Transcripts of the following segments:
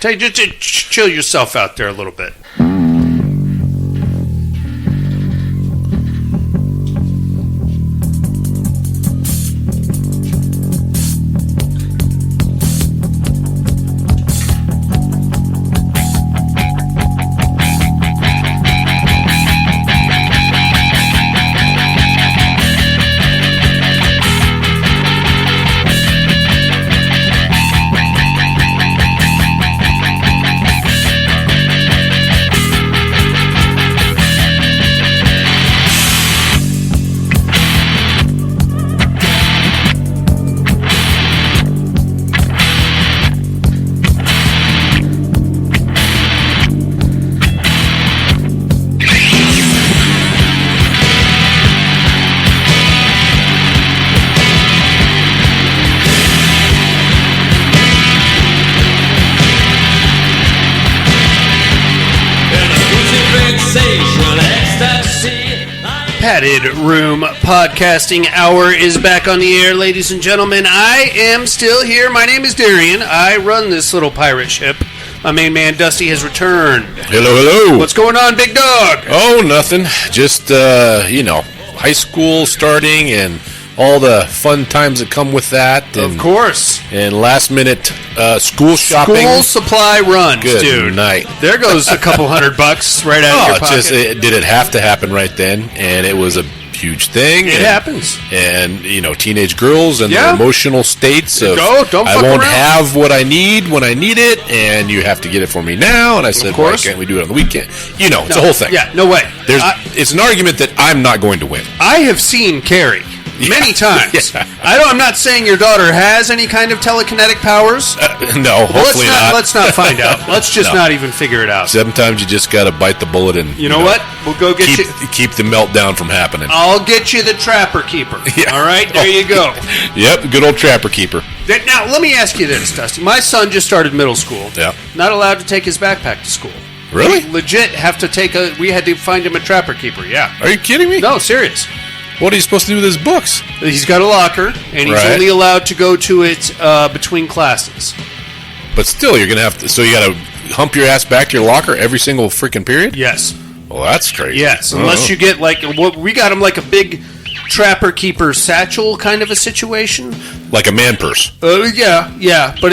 Just chill yourself out there a little bit. Padded Room Podcasting Hour is back on the air, ladies and gentlemen. I am still here. My name is Darian. I run this little pirate ship. My main man, Dusty, has returned. Hello. What's going on, big dog? Oh, nothing. Just, high school starting and all the fun times that come with that. And, of course. And last-minute school shopping. School supply runs, Good dude. night. There goes a couple $100 right out of your pocket. Did it have to happen right then? And it was a huge thing. It happens. And, teenage girls and their emotional states of, don't I won't have what I need when I need it, and you have to get it for me now. And I said, why can't we do it on the weekend? It's a whole thing. Yeah, no way. It's an argument that I'm not going to win. I have seen Carrie. Many times. Yeah. I'm not saying your daughter has any kind of telekinetic powers. No, hopefully not. Let's not find out. Let's just not even figure it out. Sometimes you just got to bite the bullet and... You know what? We'll go get keep the meltdown from happening. I'll get you the Trapper Keeper. Yeah. All right? There you go. Yep, good old Trapper Keeper. Now, let me ask you this, Dusty. My son just started middle school. Yeah. Not allowed to take his backpack to school. Really? We legit have to we had to find him a Trapper Keeper, yeah. Are you kidding me? No, serious. What are you supposed to do with his books? He's got a locker, and he's only allowed to go to it between classes. But still, you're going to have to... So you got to hump your ass back to your locker every single freaking period? Yes. Well, that's crazy. Yes, unless you get, we got him like a big Trapper Keeper satchel kind of a situation. Like a man purse? Yeah. But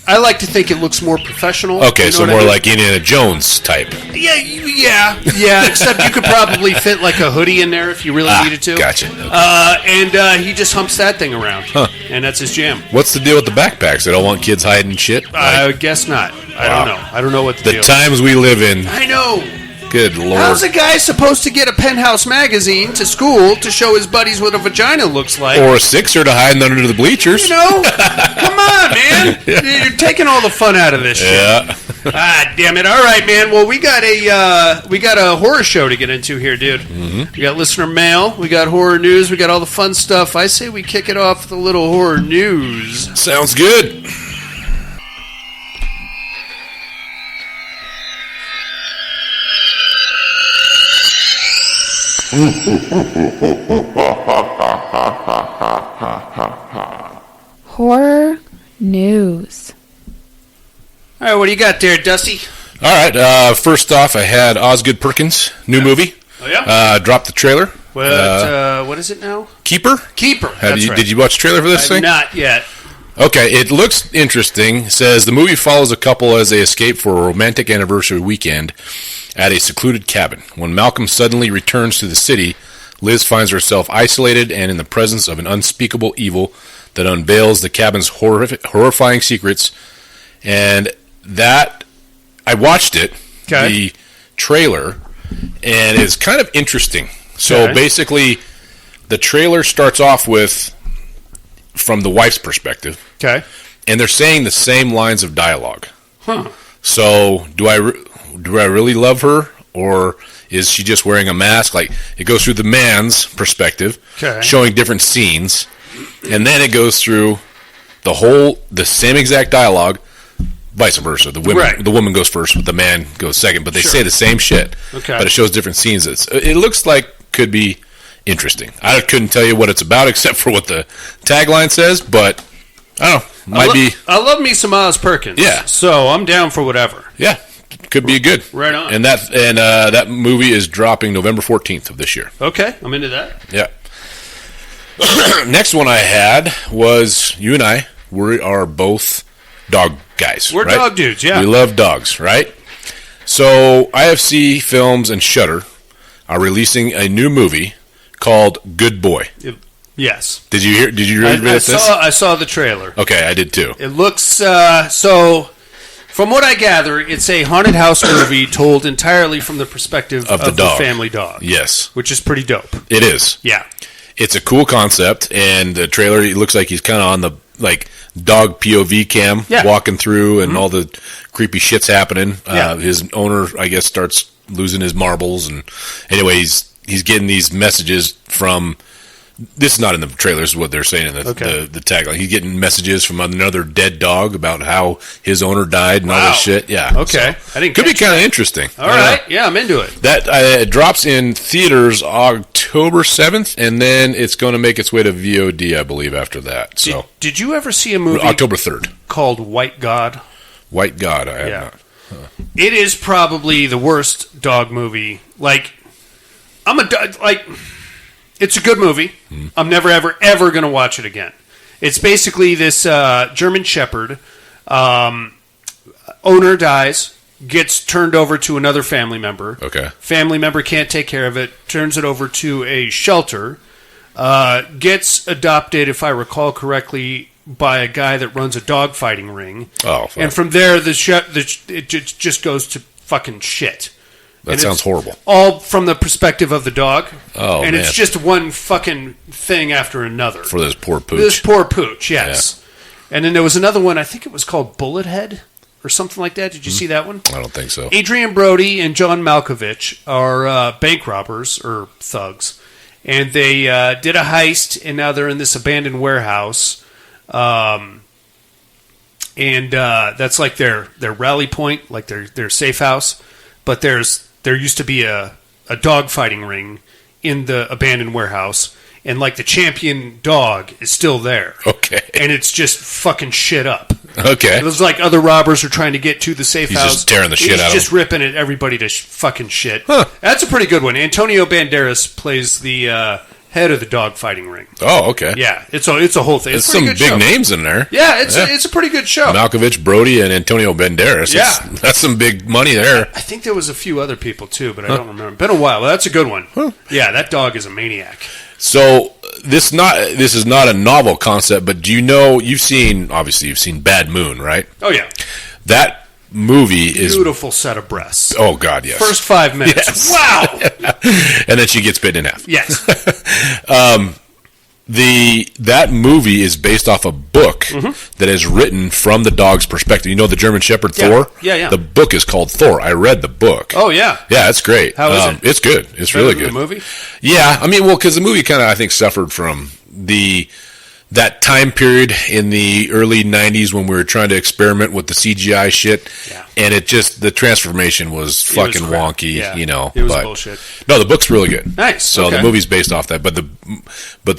I like to think it looks more professional. Okay, so more like Indiana Jones type. Yeah. Except you could probably fit like a hoodie in there if you really needed to. Gotcha. Okay. And he just humps that thing around. Huh. And that's his jam. What's the deal with the backpacks? They don't want kids hiding shit? I guess not. I don't know what the deal is. The times we live in. I know. Good Lord. How's a guy supposed to get a Penthouse magazine to school to show his buddies what a vagina looks like? Or a Sixer to hide under the bleachers. Come on, man. Yeah. You're taking all the fun out of this shit. Yeah. Damn it. All right, man. Well, we got a horror show to get into here, dude. Mm-hmm. We got listener mail. We got horror news. We got all the fun stuff. I say we kick it off with a little horror news. Sounds good. Horror news. All right, what do you got there, Dusty? All right, first off, I had Osgood Perkins' new movie. Oh, yeah? Dropped the trailer. What is it now? Keeper? That's right. Did you watch the trailer for this thing? Not yet. Okay, it looks interesting. It says the movie follows a couple as they escape for a romantic anniversary weekend at a secluded cabin. When Malcolm suddenly returns to the city, Liz finds herself isolated and in the presence of an unspeakable evil that unveils the cabin's horrifying secrets. And that, I watched it, the trailer, and it's kind of interesting. So basically, the trailer starts off with, from the wife's perspective. Okay. And they're saying the same lines of dialogue. Huh. So, do I really love her, or is she just wearing a mask? Like, it goes through the man's perspective, showing different scenes, and then it goes through the same exact dialogue, vice versa. The woman goes first, but the man goes second. But they say the same shit, but it shows different scenes. It looks like could be interesting. I couldn't tell you what it's about except for what the tagline says, but I don't know. Might be. I love me some Oz Perkins. Yeah. So I'm down for whatever. Yeah. Could be good. Right on. And that movie is dropping November 14th of this year. Okay, I'm into that. Yeah. Next one I had was you and I. We are both dog guys. We're right? dog dudes, yeah. We love dogs, right? So IFC Films and Shudder are releasing a new movie called Good Boy. Yes. Did you read this? I saw the trailer. Okay, I did too. It looks so. From what I gather, it's a haunted house movie told entirely from the perspective of the family dog. Yes, which is pretty dope. It is. Yeah, it's a cool concept, and the trailer it looks like he's kind of on the dog POV cam, walking through, and all the creepy shit's happening. His owner, I guess, starts losing his marbles, and anyway, he's getting these messages from. This is not in the trailer. This is what they're saying in the tagline. He's getting messages from another dead dog about how his owner died and all this shit. Yeah. Okay. So, could be kind of interesting. All right. Yeah, I'm into it. That it drops in theaters October 7th, and then it's going to make its way to VOD, I believe, after that. So, did you ever see a movie October 3rd called White God? White God, I have not. Huh. It is probably the worst dog movie. It's a good movie. I'm never, ever going to watch it again. It's basically this German Shepherd. Owner dies, gets turned over to another family member. Okay. Family member can't take care of it, turns it over to a shelter. Gets adopted, if I recall correctly, by a guy that runs a dog fighting ring. Oh, fuck. And from there, it just goes to fucking shit. That sounds horrible. All from the perspective of the dog. Oh, and man. it's just one fucking thing after another. For this poor pooch. This poor pooch, yes. Yeah. And then there was another one, I think it was called Bullet Head or something like that. Did you see that one? I don't think so. Adrian Brody and John Malkovich are bank robbers or thugs. And they did a heist, and now they're in this abandoned warehouse. And that's like their rally point, like their safe house. But there used to be a dog fighting ring in the abandoned warehouse, and like the champion dog is still there. Okay. And it's just fucking shit up. Okay. It was like other robbers are trying to get to the safe house. He's just tearing the shit out of them. He's just ripping at everybody to fucking shit. Huh. That's a pretty good one. Antonio Banderas plays the head of the dog fighting ring. Oh, okay. Yeah, it's a whole thing. It's some big names in there. Yeah, it's a pretty good show. Malkovich, Brody, and Antonio Banderas. Yeah. That's some big money there. I think there was a few other people too, but I don't remember. Been a while. But that's a good one. Huh. Yeah, that dog is a maniac. So this is not a novel concept, but do you know you've seen Bad Moon, right? Oh yeah. That movie is beautiful set of breasts. Oh God, yes. First 5 minutes. Yes. Wow. And then she gets bit in half. Yes. That movie is based off a book that is written from the dog's perspective. You know the German Shepherd Thor? Yeah. The book is called Thor. I read the book. Oh yeah. Yeah, it's great. How is it? It's good. It's better really than good. The movie? Yeah, because the movie kind of I think suffered from that time period in the early 90s when we were trying to experiment with the CGI shit, and the transformation was fucking wonky, It was bullshit. No, the book's really good. Nice. So okay. the movie's based off that, but the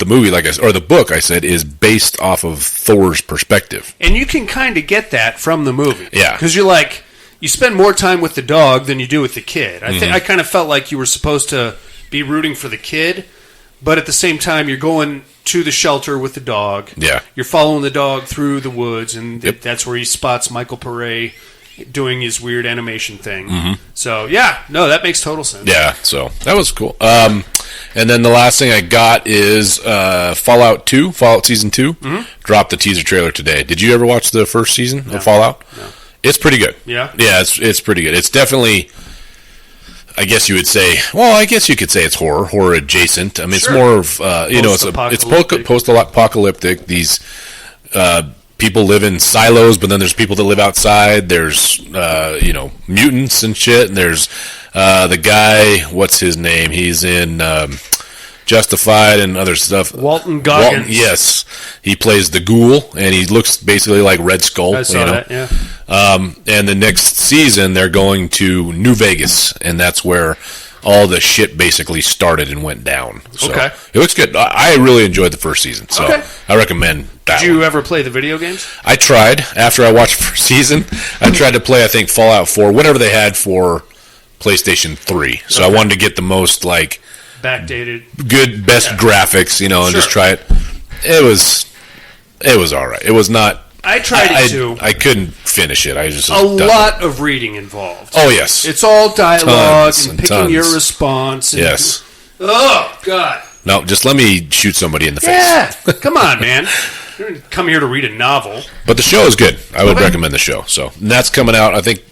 movie, the book I said, is based off of Thor's perspective. And you can kind of get that from the movie. Yeah. Because you spend more time with the dog than you do with the kid. I kind of felt like you were supposed to be rooting for the kid, but at the same time, you're going to the shelter with the dog. Yeah. You're following the dog through the woods, and that's where he spots Michael Pare doing his weird animation thing. So, that makes total sense. Yeah, so that was cool. And then the last thing I got is Fallout Season 2. Dropped the teaser trailer today. Did you ever watch the first season of Fallout? No. It's pretty good. Yeah? Yeah, it's pretty good. It's definitely... I guess you could say it's horror adjacent. I mean, It's more of it's post-apocalyptic. These people live in silos, but then there's people that live outside. There's mutants and shit. And there's the guy. What's his name? He's in Justified and other stuff. Walton Goggins. Yes, he plays the Ghoul, and he looks basically like Red Skull. I saw that. Yeah. And the next season, they're going to New Vegas, and that's where all the shit basically started and went down. So okay. It looks good. I really enjoyed the first season, so I recommend that Did you one. ever play the video games? I tried. After I watched the first season, I tried to play, I think, Fallout 4, whatever they had for PlayStation 3. So I wanted to get the most, like... Backdated. Good, best graphics, and just try it. It was all right. It was not... I tried it, too. I couldn't finish it. I just... A lot of reading involved. Oh, yes. It's all dialogue Tons and and picking tons. your response. And, Yes. Oh, God. No, just let me shoot somebody in the face. Yeah. Come on, man. You don't come here to read a novel. But the show is good. I would recommend the show. So and that's coming out, I think,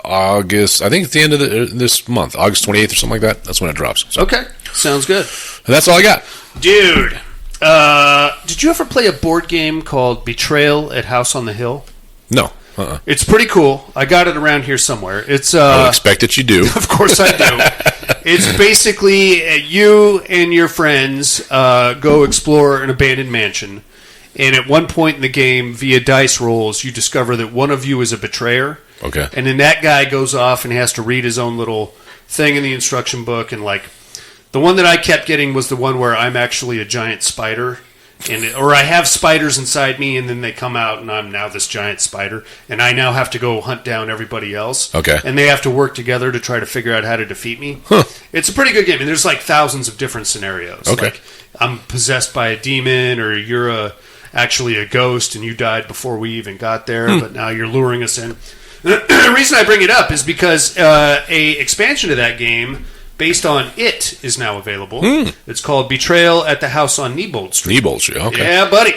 August. I think it's the end of this month, August 28th or something like that. That's when it drops. So. Okay. Sounds good. And that's all I got. Dude, did you ever play a board game called Betrayal at House on the Hill? No. It's pretty cool. I got it around here somewhere. It's I expect that you do. Of course I do. It's basically you and your friends go explore an abandoned mansion, and at one point in the game, via dice rolls, you discover that one of you is a betrayer. Okay. And then that guy goes off and has to read his own little thing in the instruction book, and like the one that I kept getting was the one where I'm actually a giant spider. Or I have spiders inside me, and then they come out, and I'm now this giant spider, and I now have to go hunt down everybody else. Okay. And they have to work together to try to figure out how to defeat me. Huh. It's a pretty good game, and there's like thousands of different scenarios. Okay. Like I'm possessed by a demon, or you're actually a ghost, and you died before we even got there, but now you're luring us in. The reason I bring it up is because a expansion to that game based on It is now available. It's called Betrayal at the House on Neibold Street. Neibold Street, okay. Yeah, buddy.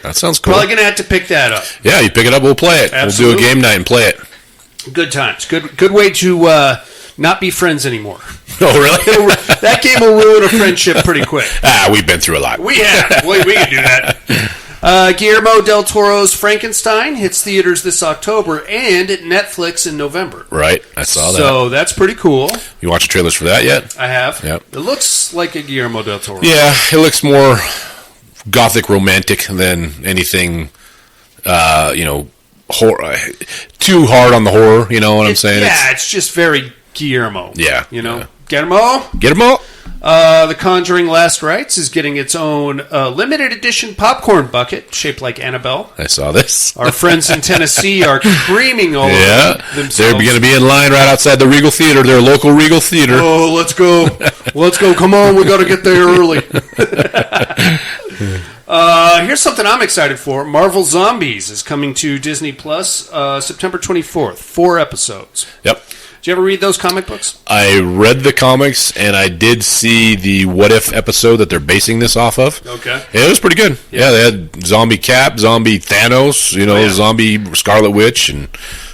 That sounds cool. Probably going to have to pick that up. Yeah, you pick it up, we'll play it. Absolutely. We'll do a game night and play it. Good times. Good way to not be friends anymore. Oh, really? That game will ruin a friendship pretty quick. We've been through a lot. We have. We can do that. Guillermo del Toro's Frankenstein hits theaters this October and at Netflix in November. Right, I saw that. So that's pretty cool. You watch the trailers for that yet? I have. Yep. It looks like a Guillermo del Toro. Yeah, it looks more gothic romantic than anything, horror. Too hard on the horror, you know what I'm saying? Yeah, it's just very Guillermo. Yeah. You know? Guillermo? Get them all? The Conjuring Last Rites is getting its own limited edition popcorn bucket shaped like Annabelle. I saw this. Our friends in Tennessee are creaming all Yeah, over themselves. they're going to be in line right outside the Regal Theater, their local Regal Theater. Oh, let's go. Let's go. Come on, we got to get there early. Here's something I'm excited for. Marvel Zombies is coming to Disney Plus September 24th. 4 episodes. Yep. Did you ever read those comic books? I read the comics, and I did see the What If episode that they're basing this off of. Okay. Yeah, it was pretty good. Yeah, they had zombie Cap, zombie Thanos, zombie Scarlet Witch, and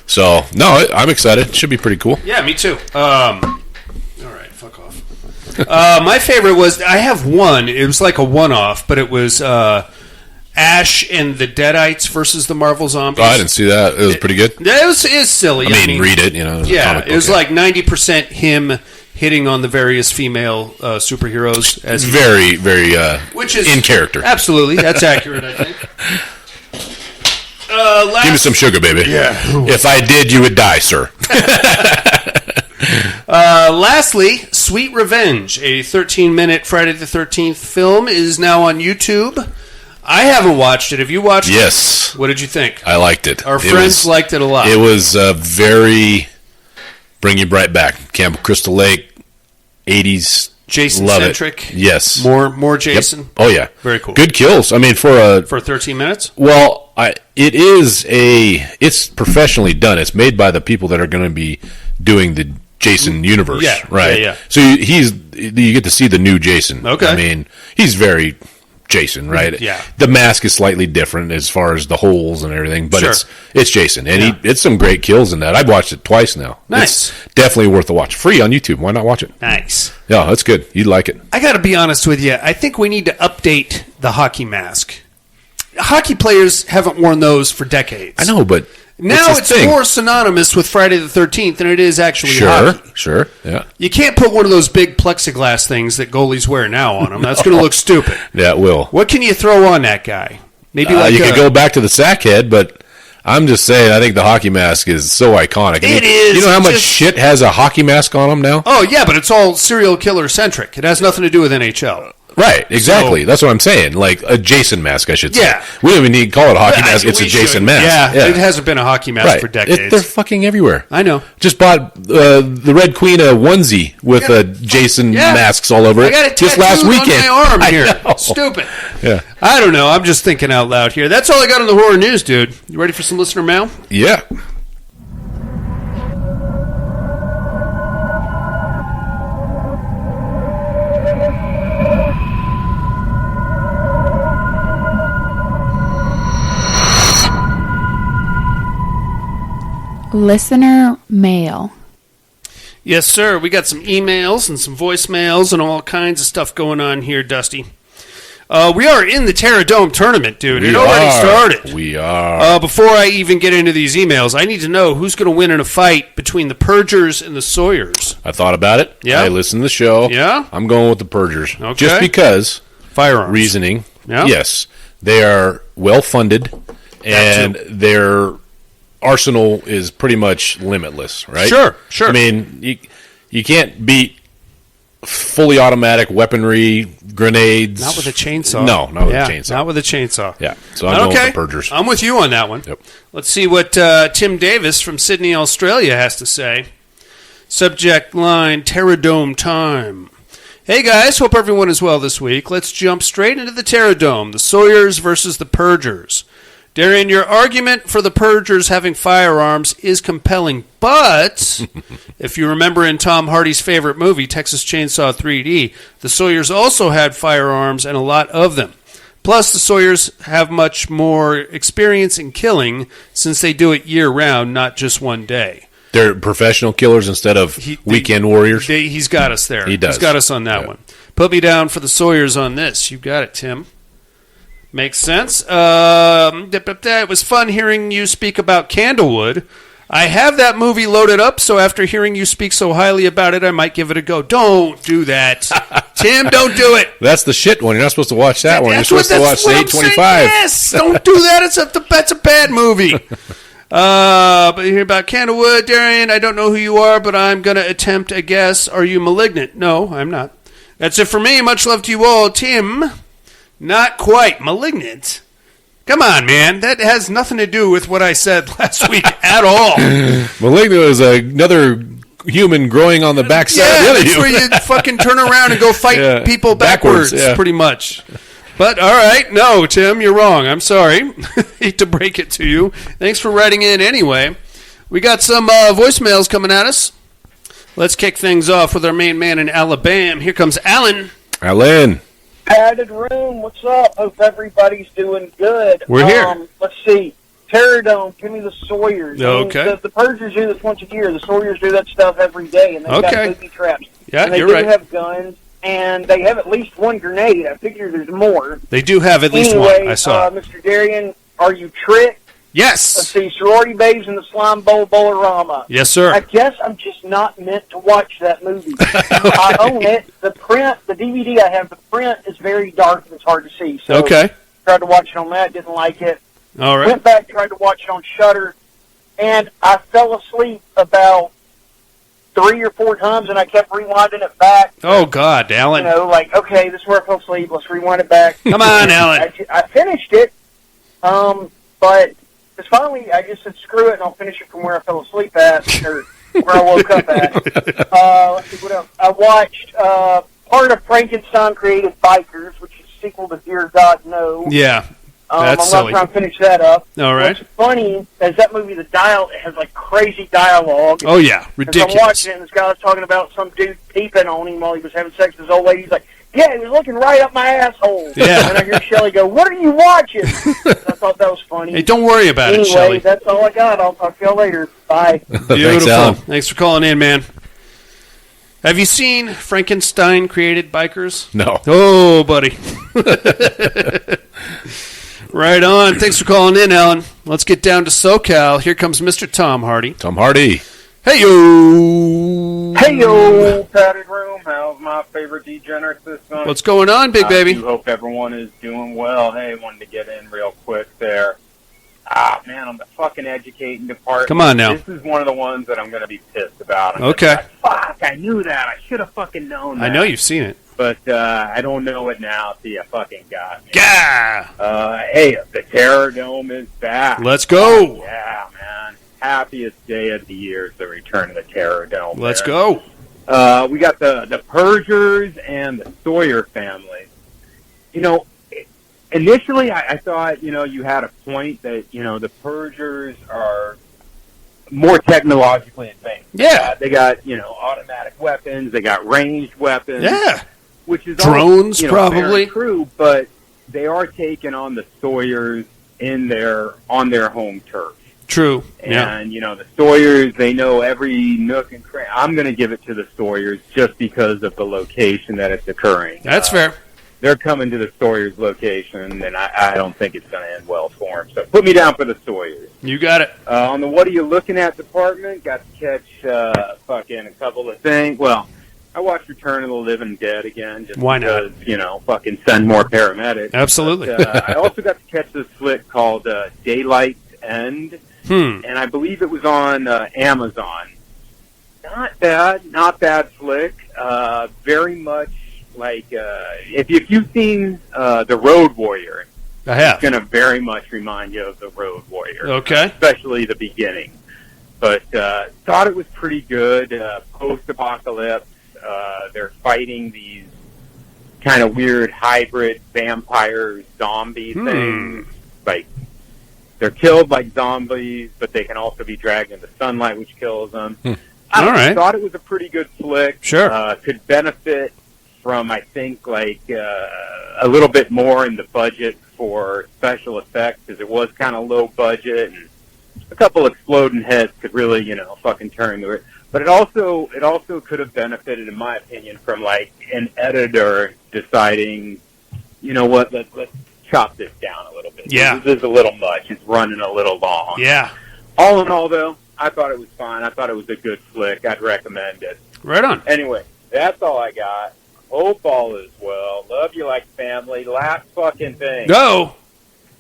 so, no, I'm excited. It should be pretty cool. Yeah, me too. All right, fuck off. My favorite was, I have one. It was like a one-off, but it was Ash and the Deadites versus the Marvel Zombies. Oh, I didn't see that. It was pretty good. It was silly. I mean, read it, It was a Yeah, comic it was book, like 90% him hitting on the various female superheroes. It's very, very Which is in character. Absolutely, that's accurate, I think. Give me some sugar, baby. Yeah. If I did, you would die, sir. Lastly, Sweet Revenge, a 13-minute Friday the 13th film, is now on YouTube. I haven't watched it. Have you watched it? Yes. What did you think? I liked it. Our friends liked it a lot. It was very bring you right back. Camp Crystal Lake, 80s. Jason-centric. Yes. More Jason. Yep. Oh, yeah. Very cool. Good kills. I mean, for 13 minutes? Well, it's professionally done. It's made by the people that are going to be doing the Jason universe. Yeah. Right? Yeah. So you get to see the new Jason. Okay. I mean, he's very Jason, right? Yeah. The mask is slightly different as far as the holes and everything, but Sure. it's Jason, and it's some great kills in that. I've watched it twice now. Nice. It's definitely worth a watch. Free on YouTube. Why not watch it? Nice. Yeah, that's good. You'd like it. I got to be honest with you. I think we need to update the hockey mask. Hockey players haven't worn those for decades. I know, but Now it's it's his thing. more synonymous with Friday the 13th than it is actually hockey. Sure, yeah. You can't put one of those big plexiglass things that goalies wear now on them. That's going to look stupid. Yeah, it will. What can you throw on that guy? Maybe You could go back to the sack head, but I'm just saying, I think the hockey mask is so iconic. It is. You know how much Just- shit has a hockey mask on them now? Oh, yeah, but it's all serial killer centric. It has nothing to do with NHL. Right, exactly. So- That's what I'm saying. Like a Jason mask, I should say. Yeah. We don't even need to call it a hockey mask. It's a We Jason should. mask. Yeah, it hasn't been a hockey mask right. for decades. They're fucking everywhere. I know. Just bought the Red Queen a onesie with Jason masks all over it. I got it just tattooed last weekend. on my arm here. I know. Stupid. Yeah. I don't know. I'm just thinking out loud here. That's all I got on the horror news, dude. You ready for some listener mail? Yeah. Listener mail. Yes, sir. We got some emails and some voicemails and all kinds of stuff going on here, Dusty. We are in the Terra Dome tournament, dude. It already started. We are. Before I even get into these emails, I need to know who's going to win in a fight between the Purgers and the Sawyers. I thought about it. Yeah? I listened to the show. Yeah? I'm going with the Purgers. Okay. Just because Firearms. reasoning. Yeah? Yes. They are well funded and their arsenal is pretty much limitless, right? Sure. I mean, you can't beat fully automatic weaponry, grenades. Not with a chainsaw. No, not with a chainsaw. Not with a chainsaw. Yeah, so I'm going with the Purgers. I'm with you on that one. Yep. Let's see what Tim Davis from Sydney, Australia has to say. Subject line, Terra Dome time. Hey guys, hope everyone is well this week. Let's jump straight into the Terra Dome, the Sawyers versus the Purgers. Darren, your argument for the Purgers having firearms is compelling, but if you remember in Tom Hardy's favorite movie, Texas Chainsaw 3D, the Sawyers also had firearms and a lot of them. Plus, the Sawyers have much more experience in killing since they do it year-round, not just one day. They're professional killers instead of weekend warriors? He's got us there. He does. He's got us on that one. Put me down for the Sawyers on this. You got it, Tim. Makes sense. It was fun hearing you speak about Candlewood. I have that movie loaded up, so after hearing you speak so highly about it, I might give it a go. Don't do that. Tim, don't do it. That's the shit one. You're not supposed to watch that one. You're supposed to watch the 825. Yes, don't do that. That's a bad movie. But you hear about Candlewood, Darian. I don't know who you are, but I'm going to attempt a guess. Are you malignant? No, I'm not. That's it for me. Much love to you all. Tim, not quite. Malignant? Come on, man. That has nothing to do with what I said last week at all. Malignant is another human growing on the backside of the other that's human. where you fucking turn around and go fight people backwards, pretty much. But, all right, no, Tim, you're wrong. I'm sorry. Hate to break it to you. Thanks for writing in anyway. We got some voicemails coming at us. Let's kick things off with our main man in Alabama. Here comes Alan. Alan. Padded room, what's up? Hope everybody's doing good. We're here. Let's see. Terra Dome, give me the Sawyers. Okay. I mean, the Purgers do this once a year. The Sawyers do that stuff every day, and they've got booby traps. Yeah, and they you're do right. have guns, and they have at least one grenade. I figure there's more. They do have at least anyway, one. I saw it. Mr. Darian, are you tricked? Yes. Let's see. Sorority Babes in the Slime Bowl Bolorama. Yes, sir. I guess I'm just not meant to watch that movie. I own it. The print, the DVD I have, the print is very dark and it's hard to see. So tried to watch it on that, didn't like it. All right. Went back, tried to watch it on Shudder, and I fell asleep about 3 or 4 times, and I kept rewinding it back. Oh, God, Alan. You know, like, okay, this is where I fell asleep. Let's rewind it back. Come on, Alan. I finished it, but it's finally, I just said, screw it, and I'll finish it from where I fell asleep at, or where I woke up at. Let's see, what else? I watched part of Frankenstein Created Bikers, which is a sequel to Dear God No. Yeah, that's I'm silly. trying to finish that up. All right. What's funny is that movie, it has like crazy dialogue. Oh, yeah, ridiculous. I'm watching it, and this guy was talking about some dude peeping on him while he was having sex with his old lady. He's like, yeah, he was looking right up my asshole. Yeah. And I hear Shelley go, what are you watching? I thought that was funny. Hey, don't worry about it, Shelley. Anyway, that's all I got. I'll talk to y'all later. Bye. Beautiful. Alan. Thanks for calling in, man. Have you seen Frankenstein Created Bikers? No. Oh, buddy. Right on. Thanks for calling in, Alan. Let's get down to SoCal. Here comes Mr. Tom Hardy. Tom Hardy. Hey-yo. Hey-yo, padded room. How's my favorite degenerate system? What's going on, big baby? I do hope everyone is doing well. Hey, wanted to get in real quick there. Man, I'm the fucking educating department. Come on now. This is one of the ones that I'm going to be pissed about. Okay. Fuck, I knew that. I should have fucking known that. I know you've seen it. But I don't know it now. See, you fucking got me. Yeah. Hey, the Terror Dome is back. Let's go. Yeah, man. Happiest day of the year is the return of the Terror Dome. Let's there. go. We got the Perjers and the Sawyer family. You know, initially I thought, you had a point that, the Perjers are more technologically advanced. Yeah. They got, automatic weapons. They got ranged weapons. Yeah. Which is drones, all, probably. True, but they are taking on the Sawyers on their home turf. True. And, the Sawyers, they know every nook and cranny. I'm going to give it to the Sawyers just because of the location that it's occurring. That's fair. They're coming to the Sawyers location, and I don't think it's going to end well for them. So put me down for the Sawyers. You got it. On the What Are You Looking At department, got to catch fucking a couple of things. Well, I watched Return of the Living Dead again. Just Why because, not? Fucking send more paramedics. Absolutely. But, I also got to catch this flick called Daylight's End. And I believe it was on Amazon. Not bad flick. Very much like if you've seen The Road Warrior, I have. it's going to very much remind you of The Road Warrior. Okay. Especially the beginning. But thought it was pretty good. Post-apocalypse. They're fighting these kind of weird hybrid vampire zombie things. Like, they're killed like zombies, but they can also be dragged into sunlight, which kills them. I thought it was a pretty good flick. Sure. Could benefit from, I think, like a little bit more in the budget for special effects, because it was kind of low budget, and a couple exploding heads could really, fucking turn the. But it also could have benefited, in my opinion, from like an editor deciding, what, let's chop this down a little bit. Yeah. This is a little much. It's running a little long. Yeah. All in all, though, I thought it was fine. I thought it was a good flick. I'd recommend it. Right on. Anyway, that's all I got. Hope all is well. Love you like family. Last fucking thing. Go.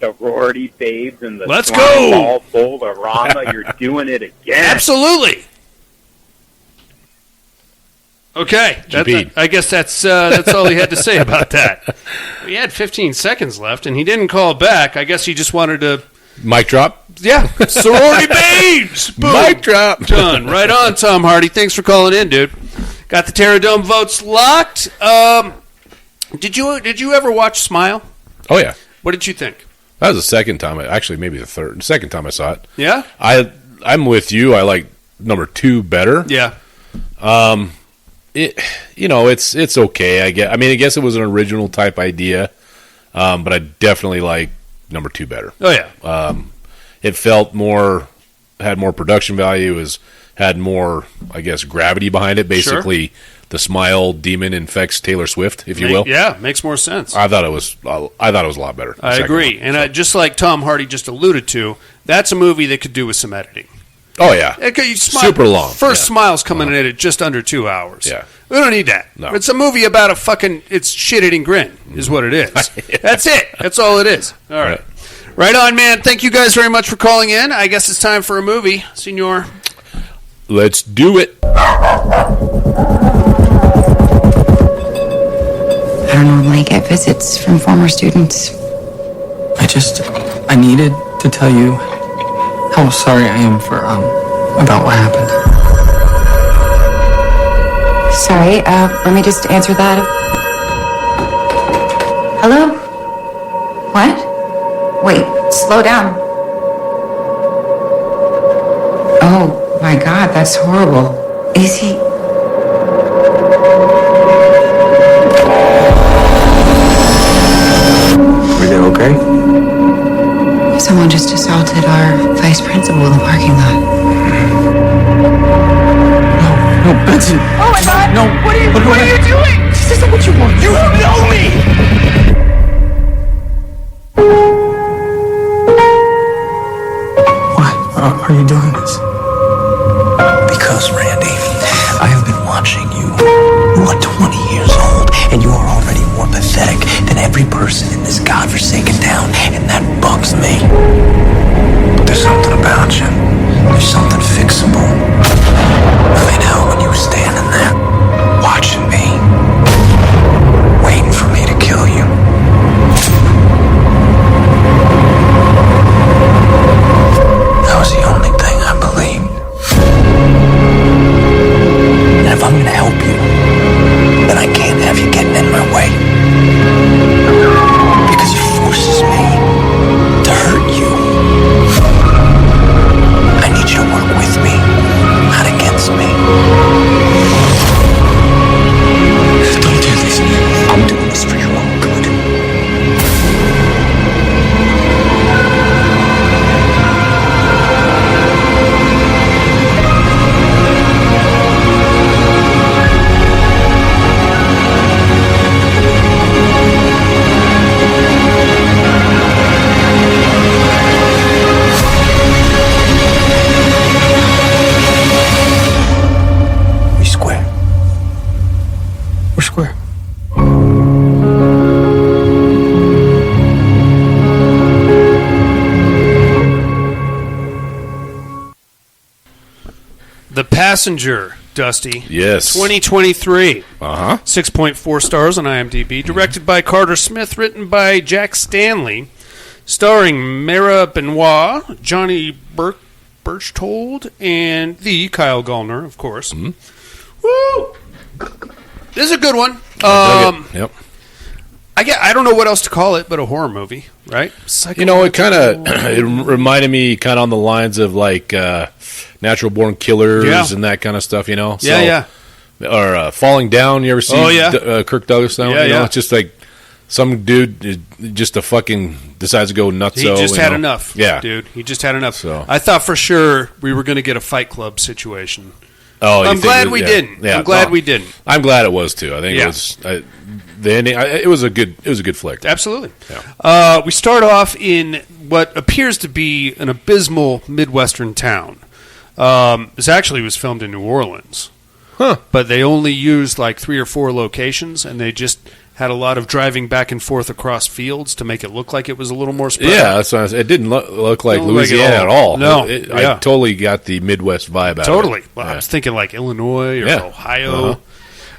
Sorority babes and the Let's slime go. ball bowl-orama. You're doing it again. Absolutely. Okay, I guess that's all he had to say about that. We had 15 seconds left, and he didn't call back. I guess he just wanted to... Mic drop? Yeah, sorority babes! Boom. Mic drop! Done. Right on, Tom Hardy. Thanks for calling in, dude. Got the Terror Dome votes locked. Did you ever watch Smile? Oh, yeah. What did you think? That was the second time. Actually, maybe the second time I saw it. Yeah? I'm with you. I like number 2 better. Yeah. It's okay. I guess it was an original type idea, but I definitely like number 2 better. Oh yeah. It felt had more production value, had more, I guess, gravity behind it. Basically, sure. The Smile demon infects Taylor Swift, if you will. Yeah, makes more sense. I thought it was a lot better. I agree, and just like Tom Hardy just alluded to, that's a movie that could do with some editing. Oh, yeah. Super long. First Smile's coming in at just under 2 hours. Yeah. We don't need that. No. It's a movie about it's shit-eating grin is what it is. Yeah. That's it. That's all it is. All right. Right on, man. Thank you guys very much for calling in. I guess it's time for a movie, Senor. Let's do it. I don't normally get visits from former students. I needed to tell you how sorry I am for, about what happened. Sorry, let me just answer that. Hello? What? Wait, slow down. Oh, my God, that's horrible. Is he... Everything okay? Someone just assaulted our vice principal in the parking lot. No, Benson. Oh my God! No. What are you doing? This isn't what you want. You don't know me! Why are you doing this? Because, Randy, I have been watching you. You are 20 years old, and you are already more pathetic than every person in this godforsaken town, and that bugs me. But there's something about you. There's something fixable. I know when you were standing there, watching me. The Passenger, Dusty. Yes. 2023. 6.4 stars on IMDb. Directed by Carter Smith. Written by Jack Stanley. Starring Mara Benoit, Johnny Berchtold, and the Kyle Gallner, of course. Woo! This is a good one. Yep. I don't know what else to call it, but a horror movie, right? It kind of it reminded me kind of on the lines of like Natural Born Killers and that kind of stuff, So, Or Falling Down. You ever see Kirk Douglas now? Yeah. It's just like some dude just a fucking decides to go nuts. He just had enough. Yeah, dude. He just had enough. So. I thought for sure we were going to get a Fight Club situation. Oh, I'm glad we didn't. Yeah, I'm glad we didn't. I'm glad it was too. I think it was the ending. It was a good flick. Absolutely. Yeah. We start off in what appears to be an abysmal Midwestern town. This actually was filmed in New Orleans, but they only used like 3 or 4 locations, and they just had a lot of driving back and forth across fields to make it look like it was a little more spread out. Yeah, that's what it didn't look like Louisiana at all. No, I totally got the Midwest vibe out of it. Totally. Well, I was thinking like Illinois or Ohio.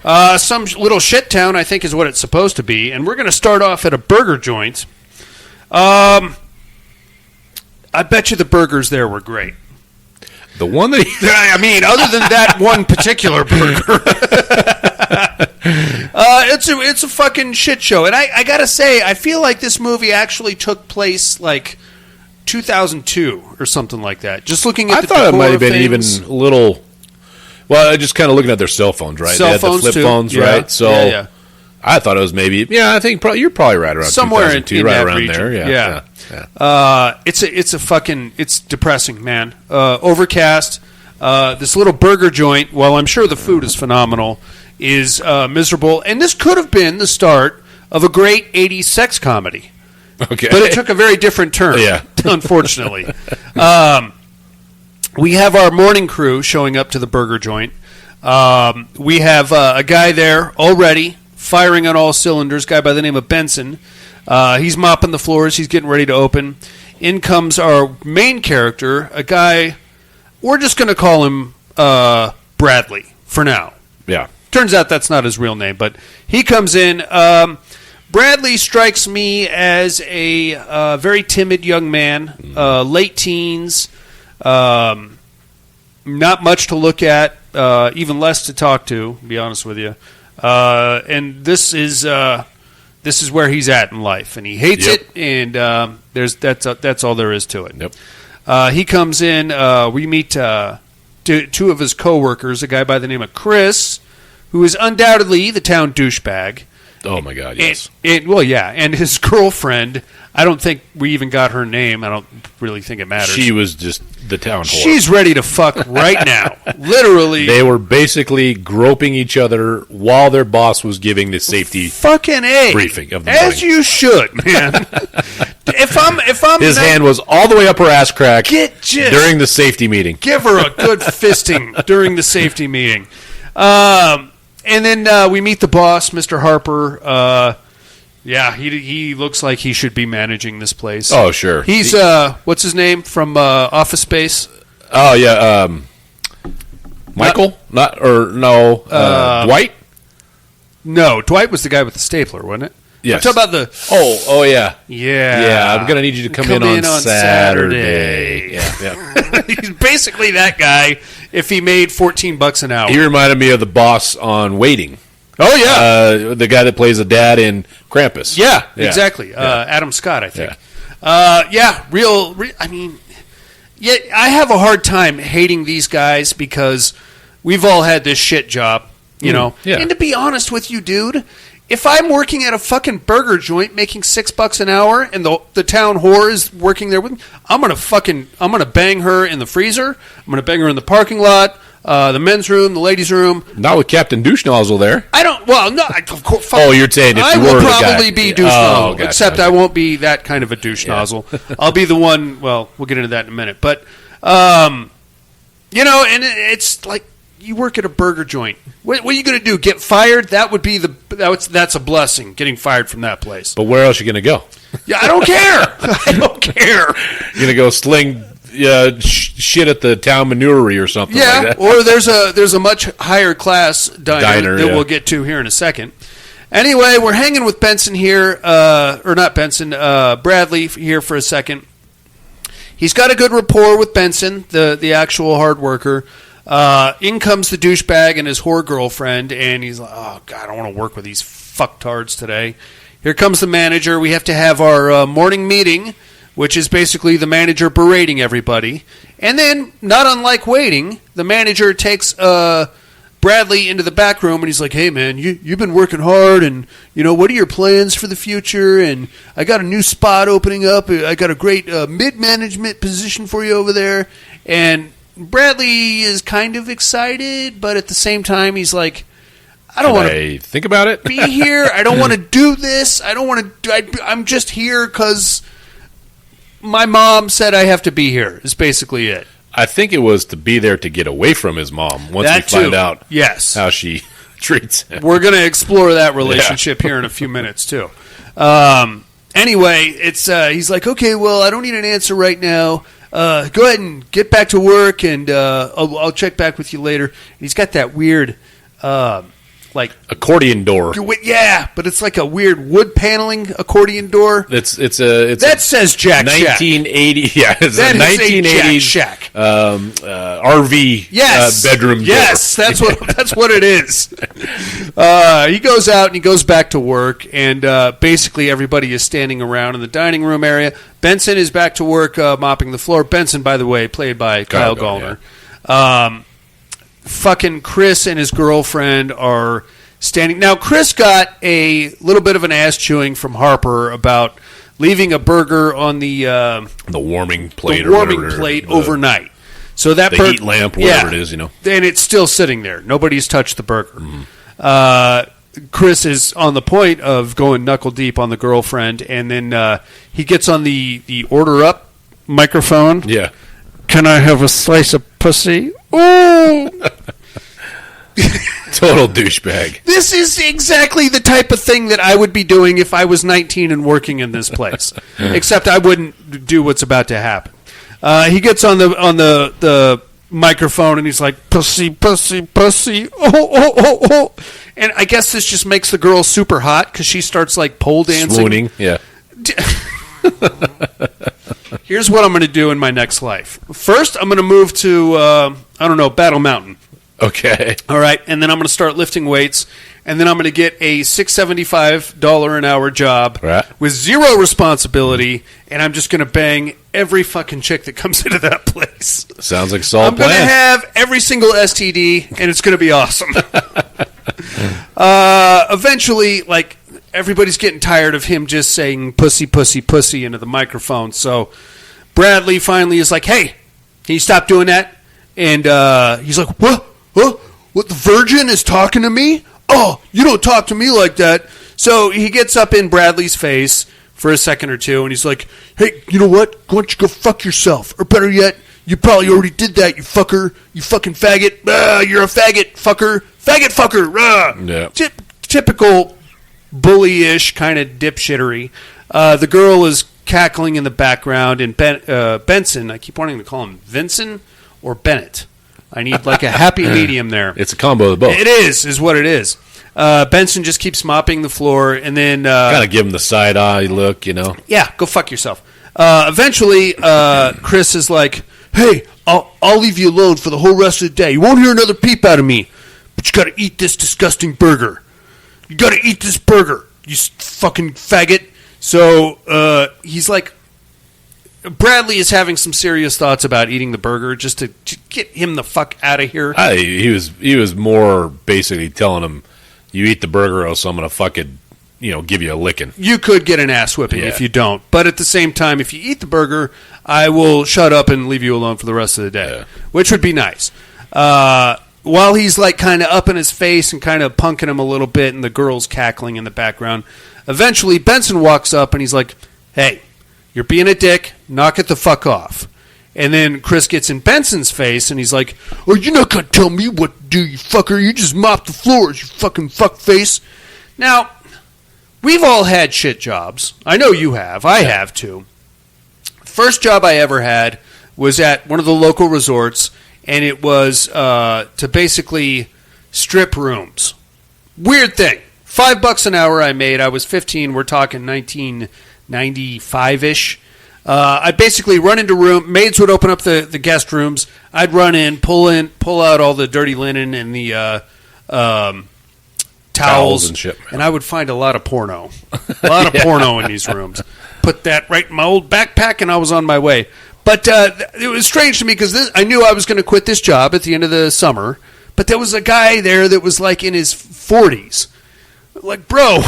Uh-huh. Some little shit town, I think, is what it's supposed to be. And we're going to start off at a burger joint. I bet you the burgers there were great. The one that other than that one particular burger. It's a fucking shit show. And I got to say, I feel like this movie actually took place like 2002 or something like that. Just looking at I thought it might have been even a little... Well, just kind of looking at their cell phones, right? Cell they had phones, the flip too. phones, right? So I thought it was maybe... Yeah, I think you're probably right around somewhere 2002, in right that around region. there. Yeah. It's depressing, man. Overcast. This little burger joint, while I'm sure the food is phenomenal, is miserable. And this could have been the start of a great 80s sex comedy. Okay. But it took a very different turn, unfortunately. We have our morning crew showing up to the burger joint. We have a guy there already firing on all cylinders, a guy by the name of Benson. He's mopping the floors. He's getting ready to open. In comes our main character, a guy, we're just going to call him Bradley for now. Yeah. Turns out that's not his real name, but he comes in. Bradley strikes me as a very timid young man, late teens, not much to look at, even less to talk to be honest with you. And this is where he's at in life, and he hates it. And that's all there is to it. Yep. He comes in. We meet two of his coworkers, a guy by the name of Chris, who is undoubtedly the town douchebag. Oh my God! Yes. And his girlfriend. I don't think we even got her name. I don't really think it matters. She was just the town whore. She's ready to fuck right now. Literally. They were basically groping each other while their boss was giving the safety fucking briefing of the as morning. you should, man. if I'm his hand was all the way up her ass crack during the safety meeting. Give her a good fisting during the safety meeting. And then we meet the boss, Mr. Harper. He looks like he should be managing this place. Oh, sure. He's what's his name from Office Space? Oh yeah, Michael? Dwight? No, Dwight was the guy with the stapler, wasn't it? Yes. I'm talking about the... Oh yeah. Yeah. I'm going to need you to come in on Saturday. Yeah. He's basically that guy if he made $14 an hour. He reminded me of the boss on Waiting. Oh, yeah. The guy that plays the dad in Krampus. Yeah, exactly. Adam Scott, I think. I have a hard time hating these guys because we've all had this shit job, you know. Yeah. And to be honest with you, dude, if I'm working at a fucking burger joint making $6 an hour and the town whore is working there with me, I'm gonna bang her in the freezer. I'm gonna bang her in the parking lot. The men's room, the ladies' room. Not with Captain Douche Nozzle there. I don't. Well, no. Of course. You're saying if I you will were the probably guy. be douche nozzle, gotcha. except I won't be that kind of a douche nozzle. I'll be the one. Well, we'll get into that in a minute. But and it's like you work at a burger joint. What are you going to do? Get fired? That would be that's a blessing. Getting fired from that place. But where else are you going to go? Yeah, I don't care. I don't care. You're going to go sling shit at the town manurery or something like that. Or there's a much higher class diner that we'll get to here in a second. Anyway, we're hanging with Benson here, or not Benson, Bradley here for a second. He's got a good rapport with Benson, the actual hard worker. In comes the douchebag and his whore girlfriend, and he's like, oh, God, I don't want to work with these fucktards today. Here comes the manager. We have to have our morning meeting, which is basically the manager berating everybody. And then, not unlike waiting, the manager takes Bradley into the back room, and he's like, hey, man, you've been working hard, and, what are your plans for the future? And I got a new spot opening up. I got a great mid-management position for you over there. And Bradley is kind of excited, but at the same time, he's like, I don't want to think about it. Be here. I don't want to do this. I don't want to. I'm just here because my mom said I have to be here. Is basically it. I think it was to be there to get away from his mom once we find out how she treats him. We're going to explore that relationship here in a few minutes, too. Anyway, it's he's like, okay, well, I don't need an answer right now. Go ahead and get back to work, and I'll check back with you later. And he's got that weird, accordion door. Yeah, but it's like a weird wood paneling accordion door. It's that says Jack Shack. 1980. Yeah, it's a 1980 Jack Shack. RV bedroom door. Yes, that's what it is. He goes out and he goes back to work, and basically everybody is standing around in the dining room area. Benson is back to work mopping the floor. Benson, by the way, played by Kyle Gallner. Yeah. Fucking Chris and his girlfriend are standing. Now, Chris got a little bit of an ass chewing from Harper about leaving a burger on the warming plate, overnight. So that heat lamp, whatever it is, and it's still sitting there. Nobody's touched the burger. Mm-hmm. Chris is on the point of going knuckle deep on the girlfriend, and then he gets on the order up microphone. Yeah. Can I have a slice of pussy? Ooh! Total douchebag. This is exactly the type of thing that I would be doing if I was 19 and working in this place. Except I wouldn't do what's about to happen. He gets on the microphone and he's like, pussy, pussy, pussy. Oh. And I guess this just makes the girl super hot because she starts like pole dancing. Swooning, yeah. Here's what I'm going to do in my next life. First, I'm going to move to, Battle Mountain. Okay. All right, and then I'm going to start lifting weights, and then I'm going to get a $675 an hour job with zero responsibility, and I'm just going to bang every fucking chick that comes into that place. Sounds like a solid plan. I'm going to have every single STD, and it's going to be awesome. Eventually, like, everybody's getting tired of him just saying pussy, pussy, pussy into the microphone. So Bradley finally is like, hey, can you stop doing that? And he's like, what? What, the virgin is talking to me? Oh, you don't talk to me like that. So he gets up in Bradley's face for a second or two, and he's like, hey, you know what? Why don't you go fuck yourself? Or better yet, you probably already did that, you fucker. You fucking faggot. You're a faggot, fucker. Faggot fucker. Yeah. Typical bully-ish kind of dipshittery. The girl is cackling in the background, and Benson, I keep wanting to call him Vincent or Bennett. I need like a happy medium there. It's a combo of both. It is what it is. Benson just keeps mopping the floor, and then kind of give him the side eye look, Yeah, go fuck yourself. Eventually, Chris is like, "Hey, I'll leave you alone for the whole rest of the day. You won't hear another peep out of me, but you got to eat this disgusting burger. You got to eat this burger, you fucking faggot." So he's like, Bradley is having some serious thoughts about eating the burger just to get him the fuck out of here. He was more basically telling him, you eat the burger or else I'm going to fucking, give you a licking. You could get an ass whipping if you don't. But at the same time, if you eat the burger, I will shut up and leave you alone for the rest of the day, which would be nice. While he's like kind of up in his face and kind of punking him a little bit and the girl's cackling in the background, eventually Benson walks up and he's like, hey, you're being a dick. Knock it the fuck off. And then Chris gets in Benson's face, and he's like, oh, you're not going to tell me what to do, you fucker. You just mop the floors, you fucking fuck face. Now, we've all had shit jobs. I know you have. I have, too. First job I ever had was at one of the local resorts, and it was to basically strip rooms. Weird thing. $5 an hour I made. I was 15. We're talking 1995-ish. I'd basically run into room. Maids would open up the guest rooms. I'd run in, pull out all the dirty linen and the towels and shit. And I would find a lot of porno. A lot of porno in these rooms. Put that right in my old backpack, and I was on my way. But it was strange to me because I knew I was going to quit this job at the end of the summer. But there was a guy there that was like in his 40s. Like, bro,